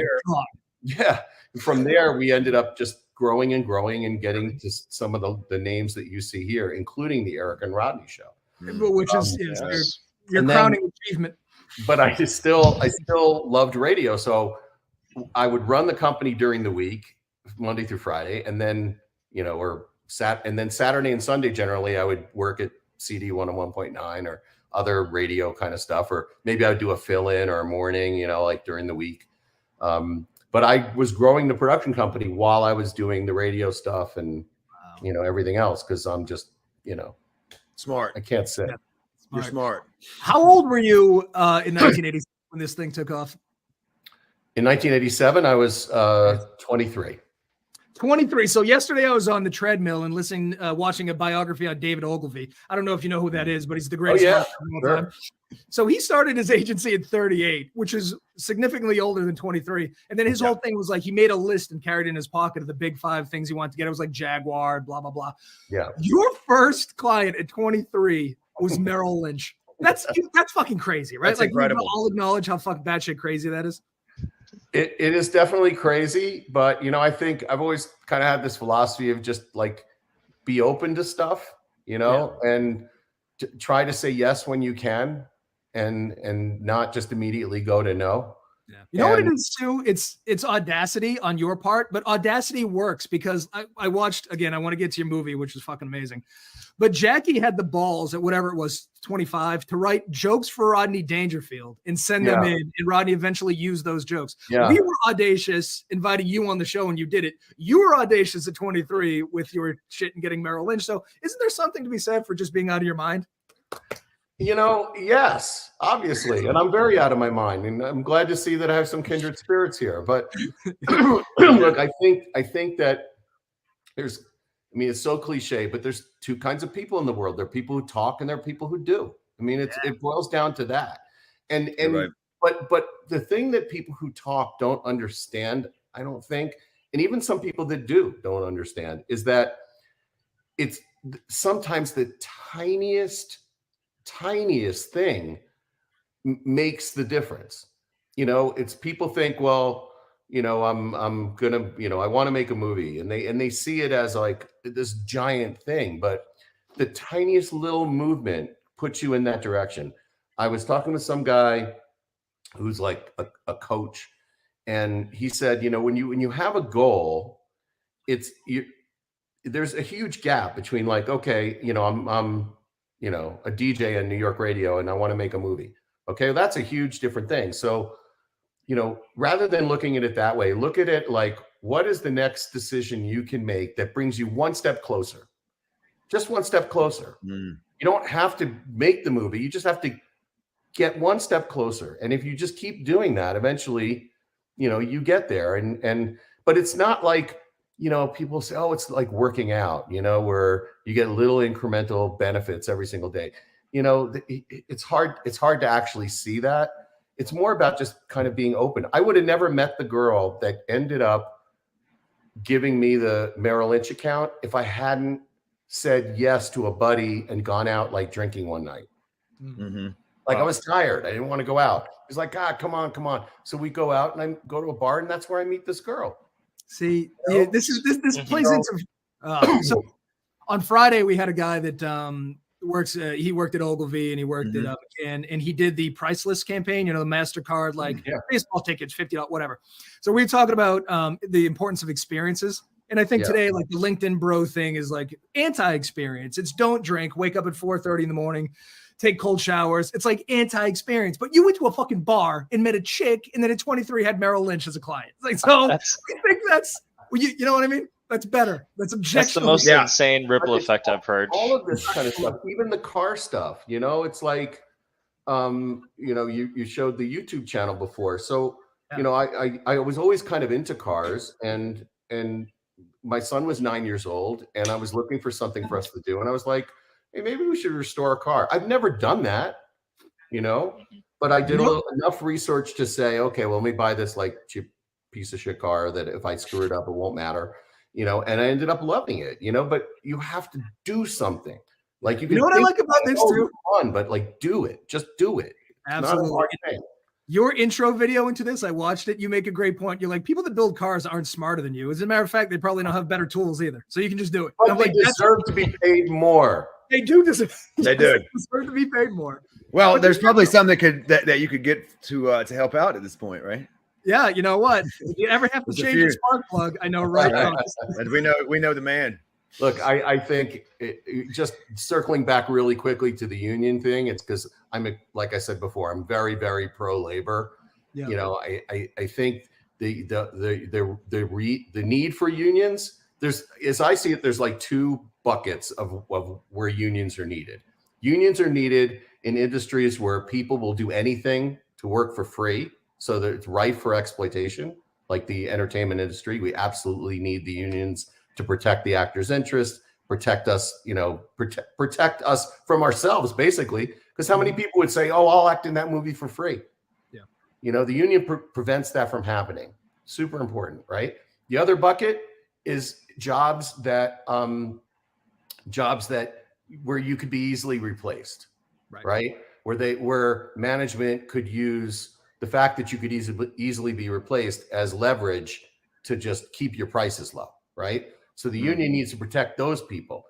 from there, we ended up just growing and growing and getting to some of the names that you see here, including the Eric and Rodney show, which is your crowning achievement. But I still loved radio. So I would run the company during the week, Monday through Friday, and then, and then Saturday and Sunday, generally, I would work at CD 101.9 or other radio kind of stuff, or maybe I would do a fill-in or a morning, like during the week. But I was growing the production company while I was doing the radio stuff and, everything else, because I'm just, smart. I can't sit. Yeah, You're smart. How old were you in 1987 when this thing took off? In 1987, I was 23. 23. So yesterday I was on the treadmill and watching a biography on David Ogilvy. I don't know if you know who that is, but he's the greatest of all time. So he started his agency at 38, which is significantly older than 23. And then his whole thing was like, he made a list and carried in his pocket of the big 5 things he wanted to get. It was like Jaguar, blah, blah, blah. Yeah. Your first client at 23 was Merrill Lynch. That's fucking crazy, right? That's like, incredible. We all acknowledge how fucking batshit crazy that is. It is definitely crazy, but I think I've always kind of had this philosophy of just like be open to stuff, and try to say yes when you can, and not just immediately go to no. Yeah. You know what it is too? It's audacity on your part, but audacity works because I watched, again, I want to get to your movie, which is fucking amazing. But Jackie had the balls at whatever it was, 25, to write jokes for Rodney Dangerfield and send them in. And Rodney eventually used those jokes. Yeah. We were audacious, inviting you on the show, and you did it. You were audacious at 23 with your shit and getting Merrill Lynch. So isn't there something to be said for just being out of your mind? Yes, obviously. And I'm very out of my mind. And I'm glad to see that I have some kindred spirits here. But look, I think that it's so cliche, but there's 2 kinds of people in the world. There are people who talk and there are people who do. It boils down to that. And right. but the thing that people who talk don't understand, I don't think, and even some people that don't understand, is that it's sometimes the tiniest thing makes the difference. It's people think, well, I'm gonna, I want to make a movie, and they see it as like this giant thing, but the tiniest little movement puts you in that direction. I was talking to some guy who's like a coach, and he said, when you have a goal, there's a huge gap between like, okay, I'm a DJ on New York radio and I want to make a movie. Okay, that's a huge different thing. So, rather than looking at it that way, look at it like, what is the next decision you can make that brings you one step closer? Just one step closer. Mm. You don't have to make the movie. You just have to get one step closer. And if you just keep doing that, eventually, you get there. But it's not like, people say, oh, it's like working out, where you get little incremental benefits every single day. It's hard to actually see that. It's more about just kind of being open. I would have never met the girl that ended up giving me the Merrill Lynch account if I hadn't said yes to a buddy and gone out like drinking one night. Mm-hmm. Like I was tired. I didn't want to go out. He's like, God, come on. So we go out and I go to a bar and that's where I meet this girl. See, yeah, this plays into. So on Friday we had a guy that works. He worked at Ogilvy and he worked at and he did the Priceless campaign. The MasterCard, like baseball tickets, $50, whatever. So we were talking about the importance of experiences. And I think today, like the LinkedIn bro thing is like anti-experience. It's don't drink, wake up at 4:30 in the morning, take cold showers. It's like anti-experience. But you went to a fucking bar and met a chick, and then at 23 had Merrill Lynch as a client. It's like, so I think that's, you know what I mean? That's better. That's objectionable. That's the most insane ripple effect I've heard. All of this kind of stuff, even the car stuff, it's like, you showed the YouTube channel before. So, I was always kind of into cars and my son was 9 years old and I was looking for something for us to do. And I was like, hey, maybe we should restore a car. I've never done that, but I did enough research to say, okay, well, let me buy this like cheap piece of shit car that if I screw it up, it won't matter, and I ended up loving it, but you have to do something. Like you know what I like about this too? Fun, but like do it. Just do it. Absolutely. It's not a hard thing. Your intro video into this, I watched it. You make a great point. You're like, people that build cars aren't smarter than you. As a matter of fact, they probably don't have better tools either. So you can just do it. But they deserve to be paid more. They do deserve. They do deserve to be paid more. Well, but there's probably some that you could get to help out at this point, right? Yeah, you know what? If you ever have to change your spark plug, I know right now. And we know the man. Look, I think just circling back really quickly to the union thing, it's because like I said before, I'm very, very pro labor. Yeah. I think the need for unions, as I see it, there's like two buckets of where unions are needed. Unions are needed in industries where people will do anything to work for free, so that it's rife for exploitation, like the entertainment industry. We absolutely need the unions to protect the actors' interests, protect us, protect us from ourselves, basically. Because how many people would say, "Oh, I'll act in that movie for free"? Yeah, the union prevents that from happening. Super important, right? The other bucket is jobs that where you could be easily replaced, right? Where management could use the fact that you could easily be replaced as leverage to just keep your prices low, right? So the union needs to protect those people.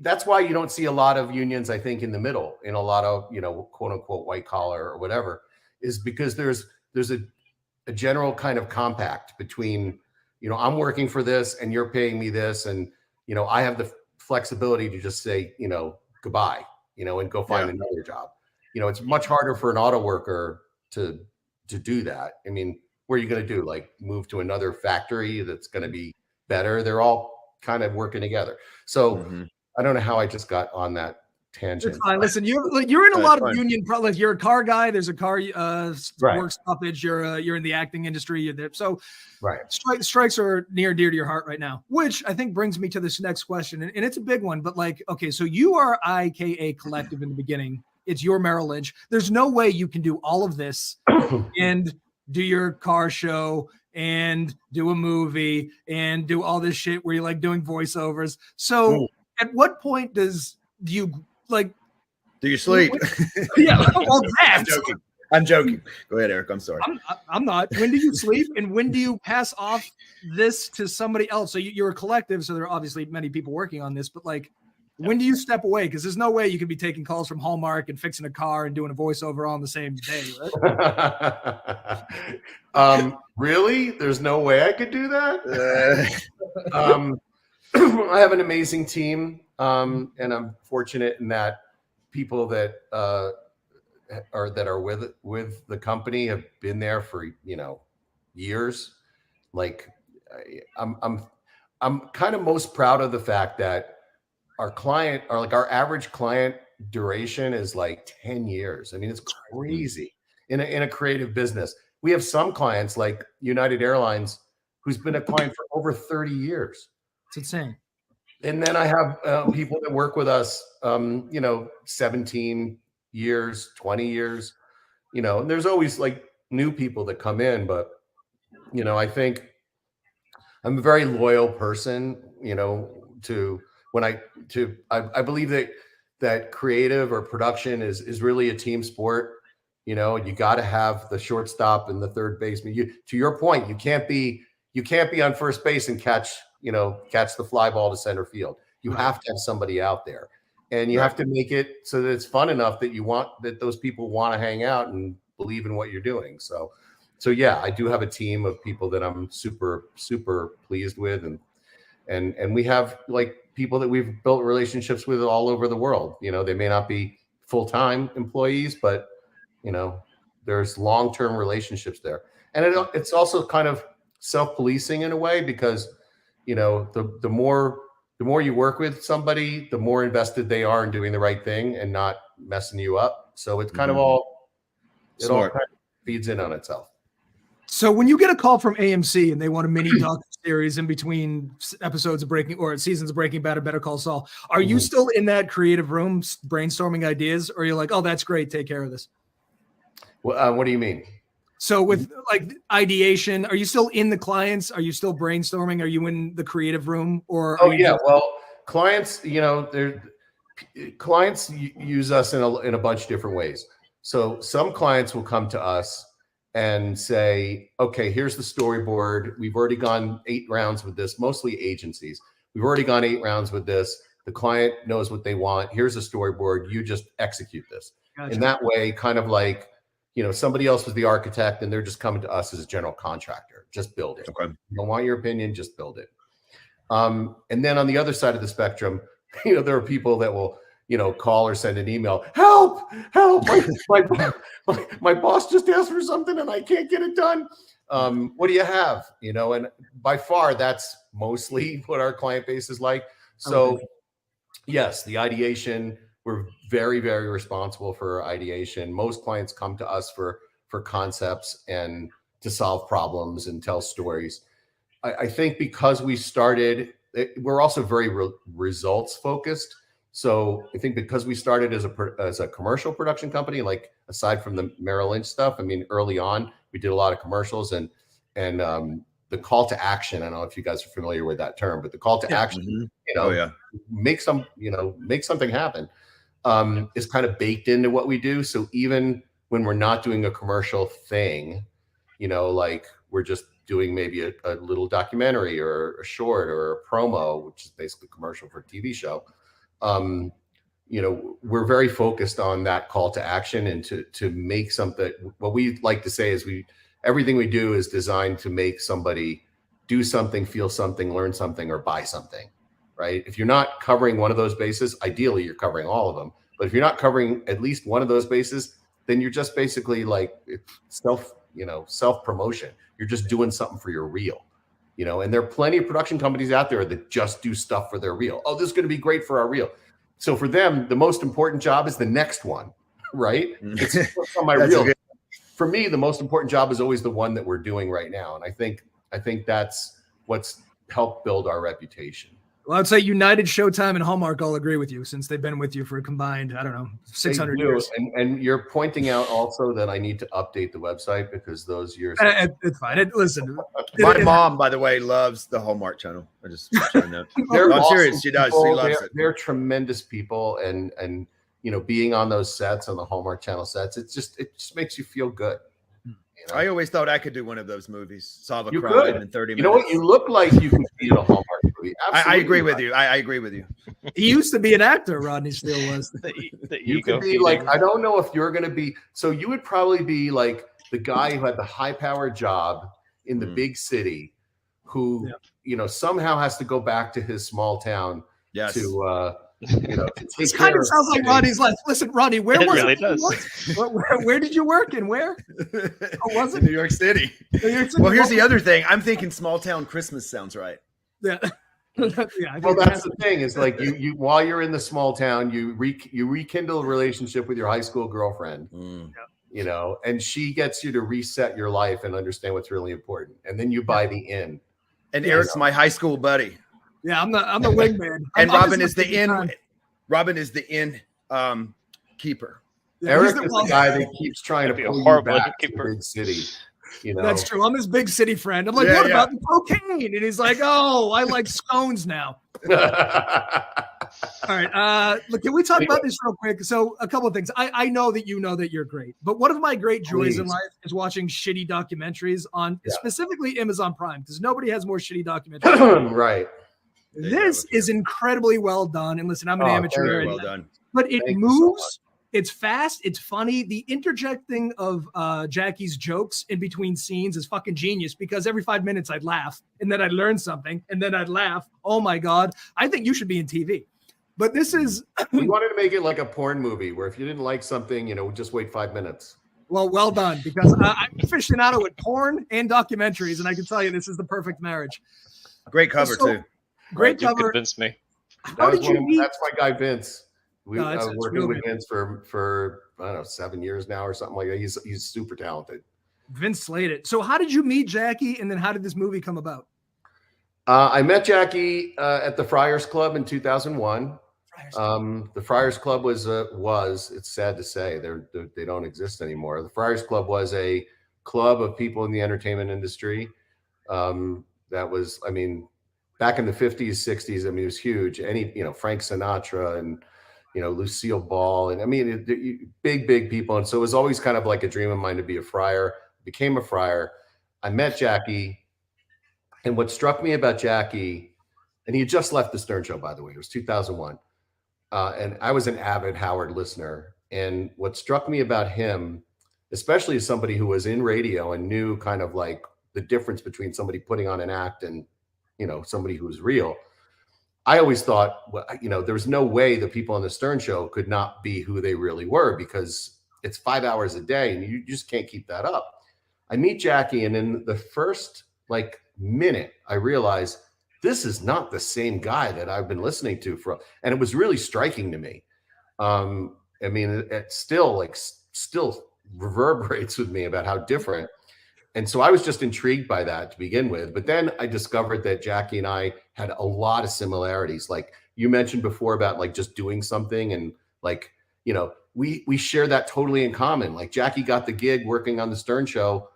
That's why you don't see a lot of unions, I think, in the middle, in a lot of, quote unquote, white collar or whatever, is because there's a general kind of compact between, I'm working for this and you're paying me this. And, I have the flexibility to just say, goodbye, and go find another job. It's much harder for an auto worker to do that. I mean, what are you going to do? Like move to another factory that's going to be better? They're all kind of working together. So I don't know how I just got on that tangent. It's fine. Listen, you're in a lot of union. Like you're a car guy. There's a car work stoppage. You're in the acting industry. You're there. So strikes are near and dear to your heart right now. Which I think brings me to this next question, and it's a big one. But like, okay, so you are IKA Collective in the beginning. It's your Merrill Lynch. There's no way you can do all of this and do your car show and do a movie and do all this shit where you're like doing voiceovers. So at what point do you sleep? Yeah, well, I'm joking. Go ahead, Eric. I'm sorry. I'm not. When do you sleep and when do you pass off this to somebody else? So you're a collective, so there are obviously many people working on this, but like, when do you step away? Because there's no way you can be taking calls from Hallmark and fixing a car and doing a voiceover all on the same day, right? Really? There's no way I could do that? I have an amazing team, and I'm fortunate in that people that that are with the company have been there for, you know, years. Like I'm kind of most proud of the fact that our average client duration is like 10 years. I mean, it's crazy in a creative business. We have some clients like United Airlines, who's been a client for over 30 years. It's insane. And then I have people that work with us, you know, 17 years, 20 years, you know, and there's always like new people that come in, but, you know, I think I'm a very loyal person, you know, I believe that creative or production is really a team sport. You know, you got to have the shortstop and the third baseman. To your point, you can't be on first base and catch the fly ball to center field. You have to have somebody out there, and you have to make it so that it's fun enough that those people want to hang out and believe in what you're doing. So yeah, I do have a team of people that I'm super, super pleased with, and we have like people that we've built relationships with all over the world. You know, they may not be full-time employees, but you know, there's long-term relationships there. And it's also kind of self-policing in a way, because, you know, the more you work with somebody, the more invested they are in doing the right thing and not messing you up. So it's kind of all kind of feeds in on itself. So when you get a call from AMC and they want a mini doc series in between episodes of seasons of Breaking Bad or Better Call Saul, are you still in that creative room brainstorming ideas, or are you like, oh, that's great, take care of this? Well, what do you mean? So with like ideation, are you still in the clients? Are you still brainstorming? Are you in the creative room? Or well, clients, you know, clients use us in a bunch of different ways. So some clients will come to us and say, okay, here's the storyboard. We've already gone 8 rounds with this, mostly agencies. We've already gone 8 rounds with this. The client knows what they want. Here's a storyboard. You just execute this. Gotcha. In that way, kind of like, you know, somebody else was the architect and they're just coming to us as a general contractor. Just build it. Okay. You don't want your opinion, just build it. And then on the other side of the spectrum, you know, there are people that will, you know, call or send an email. Help! My boss just asked for something and I can't get it done. What do you have? You know, and by far that's mostly what our client base is like. So yes, the ideation, we're very, very responsible for ideation. Most clients come to us for concepts and to solve problems and tell stories. I think because we started, we're also very results focused. So I think because we started as a commercial production company, like aside from the Merrill Lynch stuff, I mean, early on we did a lot of commercials and the call to action. I don't know if you guys are familiar with that term, but the call to action, you know, make something happen, is kind of baked into what we do. So even when we're not doing a commercial thing, you know, like we're just doing maybe a little documentary or a short or a promo, which is basically commercial for a TV show. You know, we're very focused on that call to action and to make something. What we like to say is everything we do is designed to make somebody do something, feel something, learn something, or buy something, right? If you're not covering one of those bases, ideally you're covering all of them. But if you're not covering at least one of those bases, then you're just basically like self-promotion. You're just doing something for your reel, you know, and there are plenty of production companies out there that just do stuff for their reel. Oh, this is going to be great for our reel. So for them, the most important job is the next one, right? It's on my reel. For me, the most important job is always the one that we're doing right now. And I think that's what's helped build our reputation. Well, I'd say United, Showtime, and Hallmark all agree with you since they've been with you for a combined, I don't know, 600 years. And you're pointing out also that I need to update the website because those years. It's fine. Listen, my mom, by the way, loves the Hallmark Channel. I just trying to. I'm awesome serious. She does. She loves it. They're tremendous people, and you know, being on those sets, on the Hallmark Channel sets, it just makes you feel good. You know? I always thought I could do one of those movies, solve a crime in 30 minutes. You know what? You look like you can be in a Hallmark movie. I agree with you. I agree with you. He used to be an actor. Rodney still was. You could be like, I don't know if you're going to be. So you would probably be like the guy who had the high-powered job in the big city, who you know somehow has to go back to his small town to you know, to take This care kind of of sounds like Rodney's life. Listen, Rodney, where It was really it? does. Where did you work and where? Was it In New York City? New York City? Well, here's the other thing. I'm thinking small town Christmas sounds right. Yeah. Yeah, I Well, think that's the thing is like you while you're in the small town, you rekindle a relationship with your high school girlfriend, you know, and she gets you to reset your life and understand what's really important. And then you buy the inn. And Eric's my high school buddy. Yeah, I'm the wingman. And I'm Robin just is the inn. time. Robin is the inn keeper. Yeah, Eric he's is the guy that keeps trying to That'd be a pull you horrible back to the keeper. big city. You know, That's true. I'm his big city friend. I'm like, Yeah, what yeah. about the cocaine? And he's like, oh, I like scones now. All right. Look, can we talk about this real quick? So a couple of things. I know that you know that you're great, but one of my great joys in Please. life is watching shitty documentaries on specifically Amazon Prime, because nobody has more shitty documentaries. right. This is incredibly well done. And listen, I'm an amateur. Very and- well done. but it Thank you so moves. It's fast. It's funny. The interjecting of Jackie's jokes in between scenes is fucking genius, because every 5 minutes I'd laugh and then I'd learn something and then I'd laugh. Oh my God. I think you should be in TV. But this is We wanted to make it like a porn movie where if you didn't like something, you know, just wait 5 minutes. well done, because I'm aficionado at porn and documentaries, and I can tell you this is the perfect marriage. Great cover So, too. Great You cover. convinced me. How did you meet? That's my guy Vince. No, I was it's working real with good. Vince for I don't know 7 years now or something like that. He's super talented. Vince slayed it. So how did you meet Jackie, and then how did this movie come about? I met Jackie at the Friars Club in 2001. The Friars Club was it's sad to say they don't exist anymore. The Friars Club was a club of people in the entertainment industry. That was, I mean, back in the 50s, 60s, I mean, it was huge. Frank Sinatra and, Lucille Ball. And I mean, big people. And so it was always kind of like a dream of mine to be a friar. Became a friar. I met Jackie. And what struck me about Jackie, and he had just left the Stern Show, by the way, it was 2001. And I was an avid Howard listener. And what struck me about him, especially as somebody who was in radio and knew kind of like the difference between somebody putting on an act and, somebody who was real. I always thought, there was no way the people on the Stern Show could not be who they really were, because it's 5 hours a day and you just can't keep that up. I meet Jackie, and in the first minute, I realized this is not the same guy that I've been listening to and it was really striking to me. I mean, it still reverberates with me about how different. And so I was just intrigued by that to begin with. But then I discovered that Jackie and I had a lot of similarities. Like you mentioned before about just doing something, and we share that totally in common. Like Jackie got the gig working on the Stern Show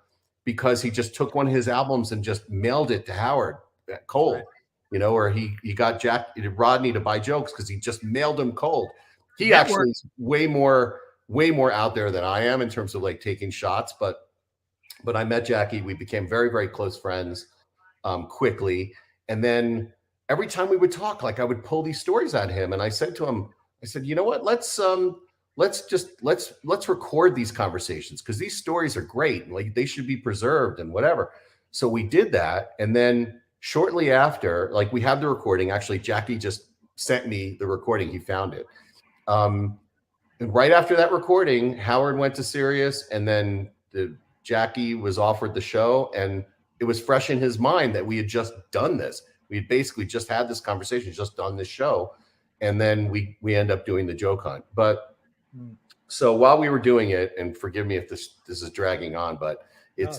because he just took one of his albums and just mailed it to Howard cold, or he got Rodney to buy jokes because he just mailed them cold. He actually is way more out there than I am in terms of taking shots. But I met Jackie. We became very, very close friends quickly. And then every time we would talk, I would pull these stories at him. And I said to him, you know what, let's record these conversations, because these stories are great. They should be preserved and whatever. So we did that. And then shortly after, we have the recording. Actually, Jackie just sent me the recording. He found it. And right after that recording, Howard went to Sirius, and then Jackie was offered the show, and it was fresh in his mind that we had just done this. We had basically just had this conversation, just done this show. And then we end up doing the joke hunt. But so while we were doing it, and forgive me if this is dragging on, but it's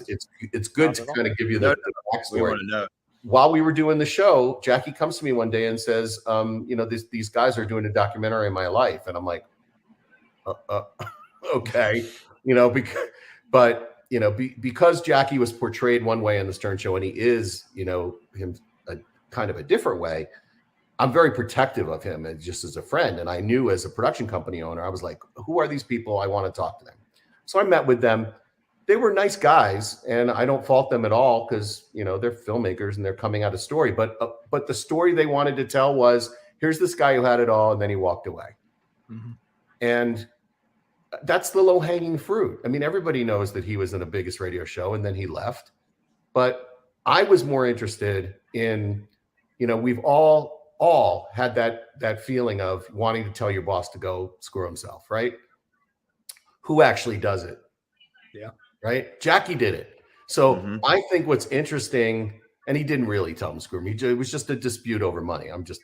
good to kind of give you the backstory. We want to know. While we were doing the show, Jackie comes to me one day and says, these guys are doing a documentary on my life. And I'm like, okay, because Jackie was portrayed one way on the Stern Show, and he is, him kind of a different way, I'm very protective of him just as a friend. And I knew as a production company owner, I was like, who are these people? I want to talk to them. So I met with them. They were nice guys, and I don't fault them at all, because, they're filmmakers and they're coming out a story. But the story they wanted to tell was, here's this guy who had it all, and then he walked away. Mm-hmm. And that's the low-hanging fruit. I mean, everybody knows that he was in the biggest radio show and then he left. But I was more interested in, we've all all had that feeling of wanting to tell your boss to go screw himself, right? Who actually does it? Yeah. Right? Jackie did it. So I think what's interesting, and he didn't really tell him screw me. It was just a dispute over money. I'm just,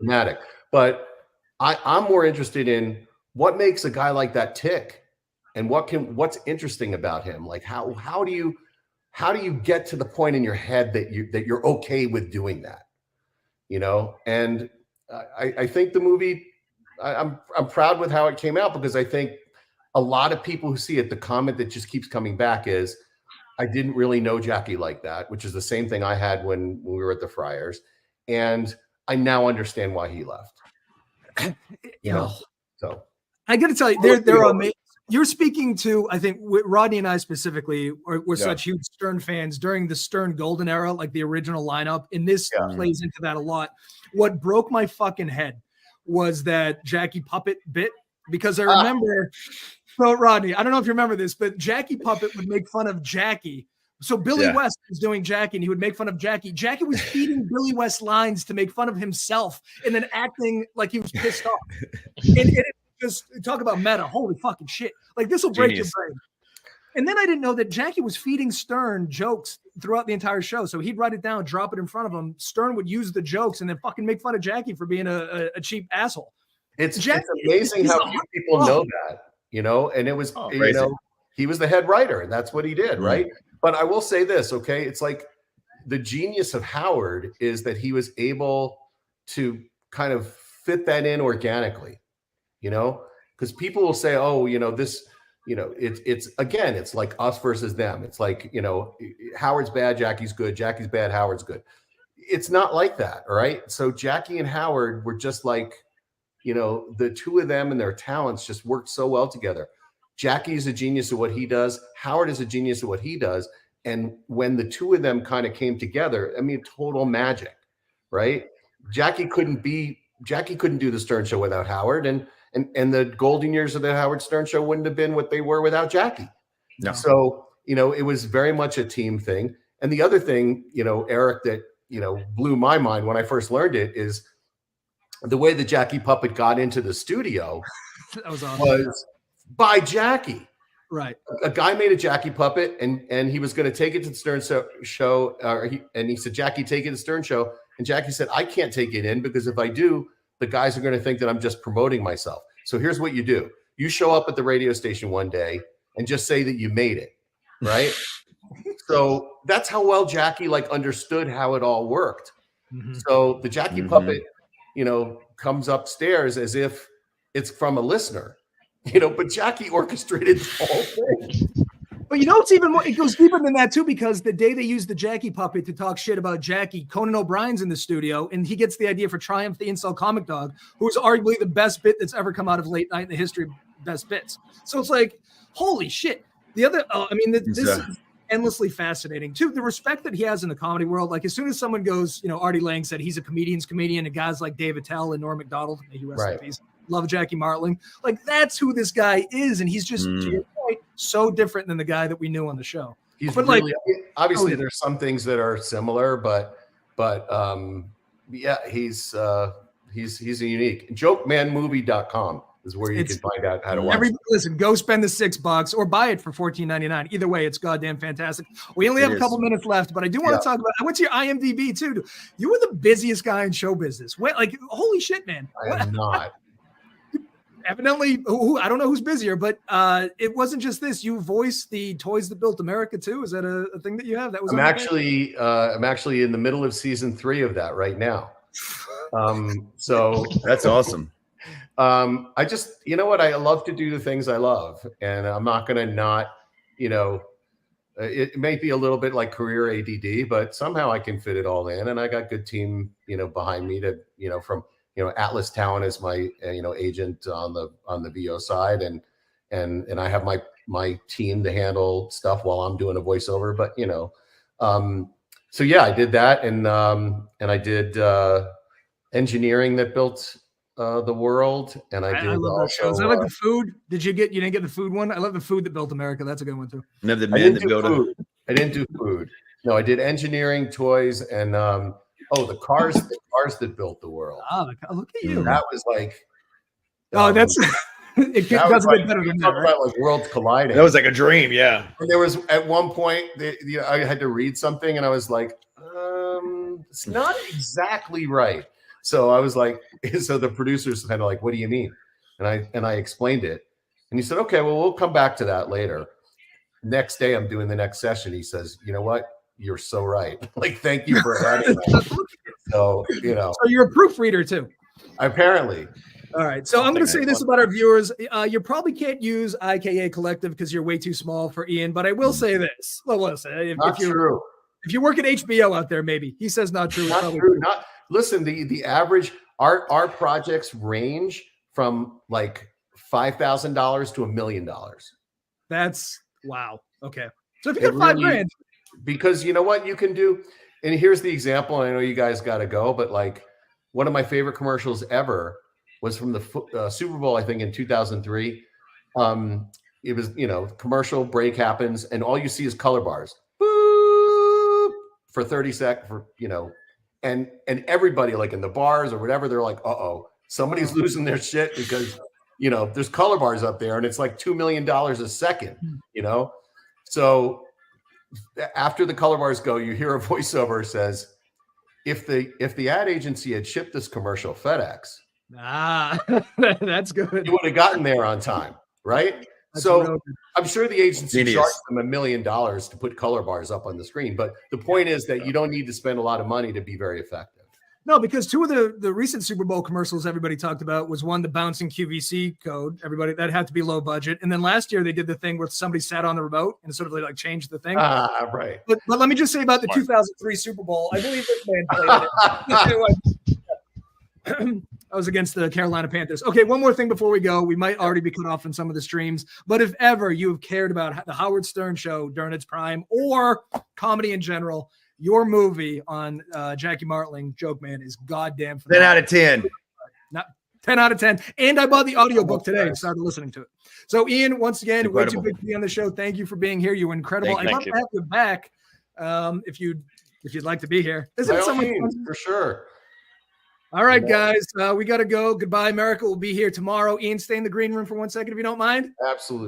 dramatic. But I'm more interested in what makes a guy like that tick, and what's interesting about him. Like how do you get to the point in your head that you're okay with doing that? And I think the movie, I'm proud with how it came out, because I think a lot of people who see it, the comment that just keeps coming back is, I didn't really know Jackie like that, which is the same thing I had when we were at the Friars. And I now understand why he left. So I got to tell you, they're amazing. You're speaking to, I think, Rodney and I specifically were such huge Stern fans during the Stern Golden era, like the original lineup. And this plays into that a lot. What broke my fucking head was that Jackie Puppet bit, because I remember, so Rodney, I don't know if you remember this, but Jackie Puppet would make fun of Jackie. So Billy West was doing Jackie, and he would make fun of Jackie. Jackie was feeding Billy West lines to make fun of himself and then acting like he was pissed off. And it just talk about meta. Holy fucking shit. Like, this will break your brain. And then I didn't know that Jackie was feeding Stern jokes throughout the entire show. So he'd write it down, drop it in front of him. Stern would use the jokes and then fucking make fun of Jackie for being a cheap asshole. It's amazing how few people know that, and it was, he was the head writer, and that's what he did, right? But I will say this, okay? It's like the genius of Howard is that he was able to kind of fit that in organically, because people will say, oh, this, it's again, it's like us versus them. It's like, Howard's bad, Jackie's good, Jackie's bad, Howard's good. It's not like that, all right? So Jackie and Howard were just like, the two of them and their talents just worked so well together. Jackie is a genius at what he does. Howard is a genius at what he does. And when the two of them kind of came together, I mean, total magic, right? Jackie couldn't do the Stern Show without Howard, and the golden years of the Howard Stern Show wouldn't have been what they were without Jackie. No. So, it was very much a team thing. And the other thing, Eric, that, blew my mind when I first learned it is the way that Jackie Puppet got into the studio that was awesome. Was by Jackie. Right. A guy made a Jackie Puppet, and he was going to take it to the Stern Show. And he said, Jackie, take it to the Stern Show. And Jackie said, I can't take it in, because if I do, the guys are going to think that I'm just promoting myself. So here's what you do. You show up at the radio station one day and just say that you made it. Right. So that's how well Jackie understood how it all worked. So the Jackie Puppet, comes upstairs as if it's from a listener, but Jackie orchestrated the whole thing. But it's even more, it goes deeper than that too, because the day they used the Jackie Puppet to talk shit about Jackie, Conan O'Brien's in the studio, and he gets the idea for Triumph the Incel Comic Dog, who is arguably the best bit that's ever come out of late night in the history of best bits. So it's like, holy shit. The other, this is endlessly fascinating too. The respect that he has in the comedy world, like as soon as someone goes, Artie Lang said he's a comedian's comedian, and guys like Dave Attell and Norm Macdonald, may he rest in peace, love Jackie Martling. Like, that's who this guy is, and he's just, to your point, so different than the guy that we knew on the show. He's really, obviously there's some things that are similar, but he's a unique. JokeManMovie.com is where you can find out how to watch it. Listen, go spend the $6 or buy it for $14.99. Either way, it's goddamn fantastic. We only have a couple minutes left, but I do want to talk about, I went to your IMDb too. You were the busiest guy in show business. Holy shit, man. I am not. Evidently, I don't know who's busier, but it wasn't just this. You voiced the Toys That Built America too. Is that a thing that you have? That was. I'm actually in the middle of season 3 of that right now. So that's awesome. I just, what, I love to do the things I love, and I'm not going to not, it may be a little bit like career ADD, but somehow I can fit it all in, and I got good team, behind me to, from. Atlas Talent is my, agent on the VO side, and I have my team to handle stuff while I'm doing a voiceover. But so yeah, I did that, and I did engineering that built the world, and I did love those shows. I like the food. You didn't get the food one? I love the food that built America. That's a good one too. The man that built food. I didn't do food. No, I did engineering, toys, and Oh, the cars that built the world. Oh, look at you. That was like, that's it that doesn't was get better than that, talk right? about like worlds colliding. That was like a dream. Yeah. And there was at one point, I had to read something, and I was like, it's not exactly right. So I was like, so the producer's kind of like, what do you mean? And I explained it, and he said, okay, well, we'll come back to that later. Next day, I'm doing the next session. He says, you know what? You're so right. Like, thank you for adding that. So, So you're a proofreader too. Apparently. All right. So I'm going to say this about our viewers. You probably can't use IKA Collective because you're way too small for Ian, but I will say this. Well, listen, Not true. If you work at HBO out there, maybe he says not true. Not true. Not listen. The average our projects range from like $5,000 to $1 million. That's wow. Okay. So if you got $5,000, because you know what you can do, and here's the example. I know you guys got to go, but like one of my favorite commercials ever was from the Super Bowl, I think in 2003. It was, commercial break happens, and all you see is color bars. Boop, for 30 seconds, and everybody like in the bars or whatever, they're like, uh-oh, somebody's losing their shit because, there's color bars up there and it's like $2 million a second, So after the color bars go, you hear a voiceover says, if the ad agency had shipped this commercial FedEx, that's good. you would have gotten there on time, right? So I'm sure the agency charged them $1 million to put color bars up on the screen. But the point is that you don't need to spend a lot of money to be very effective. No, because two of the recent Super Bowl commercials everybody talked about was one, the bouncing QVC code. Everybody that had to be low budget. And then last year they did the thing where somebody sat on the remote and sort of like changed the thing. Right. But let me just say about the 2003 Super Bowl. I believe this man played it. I was against the Carolina Panthers. Okay, one more thing before we go. We might already be cut off in some of the streams, but if ever you have cared about the Howard Stern show during its prime or comedy in general, your movie on Jackie Martling, Joke Man, is goddamn phenomenal. 10 out of 10. Not 10 out of 10. And I bought the audiobook today and started listening to it. So, Ian, once again, way too big to be on the show. Thank you for being here. You were incredible. I'd love to have you back if you'd like to be here. Isn't it someone for sure? All right, guys, we got to go. Goodbye. America will be here tomorrow. Ian, stay in the green room for 1 second if you don't mind. Absolutely.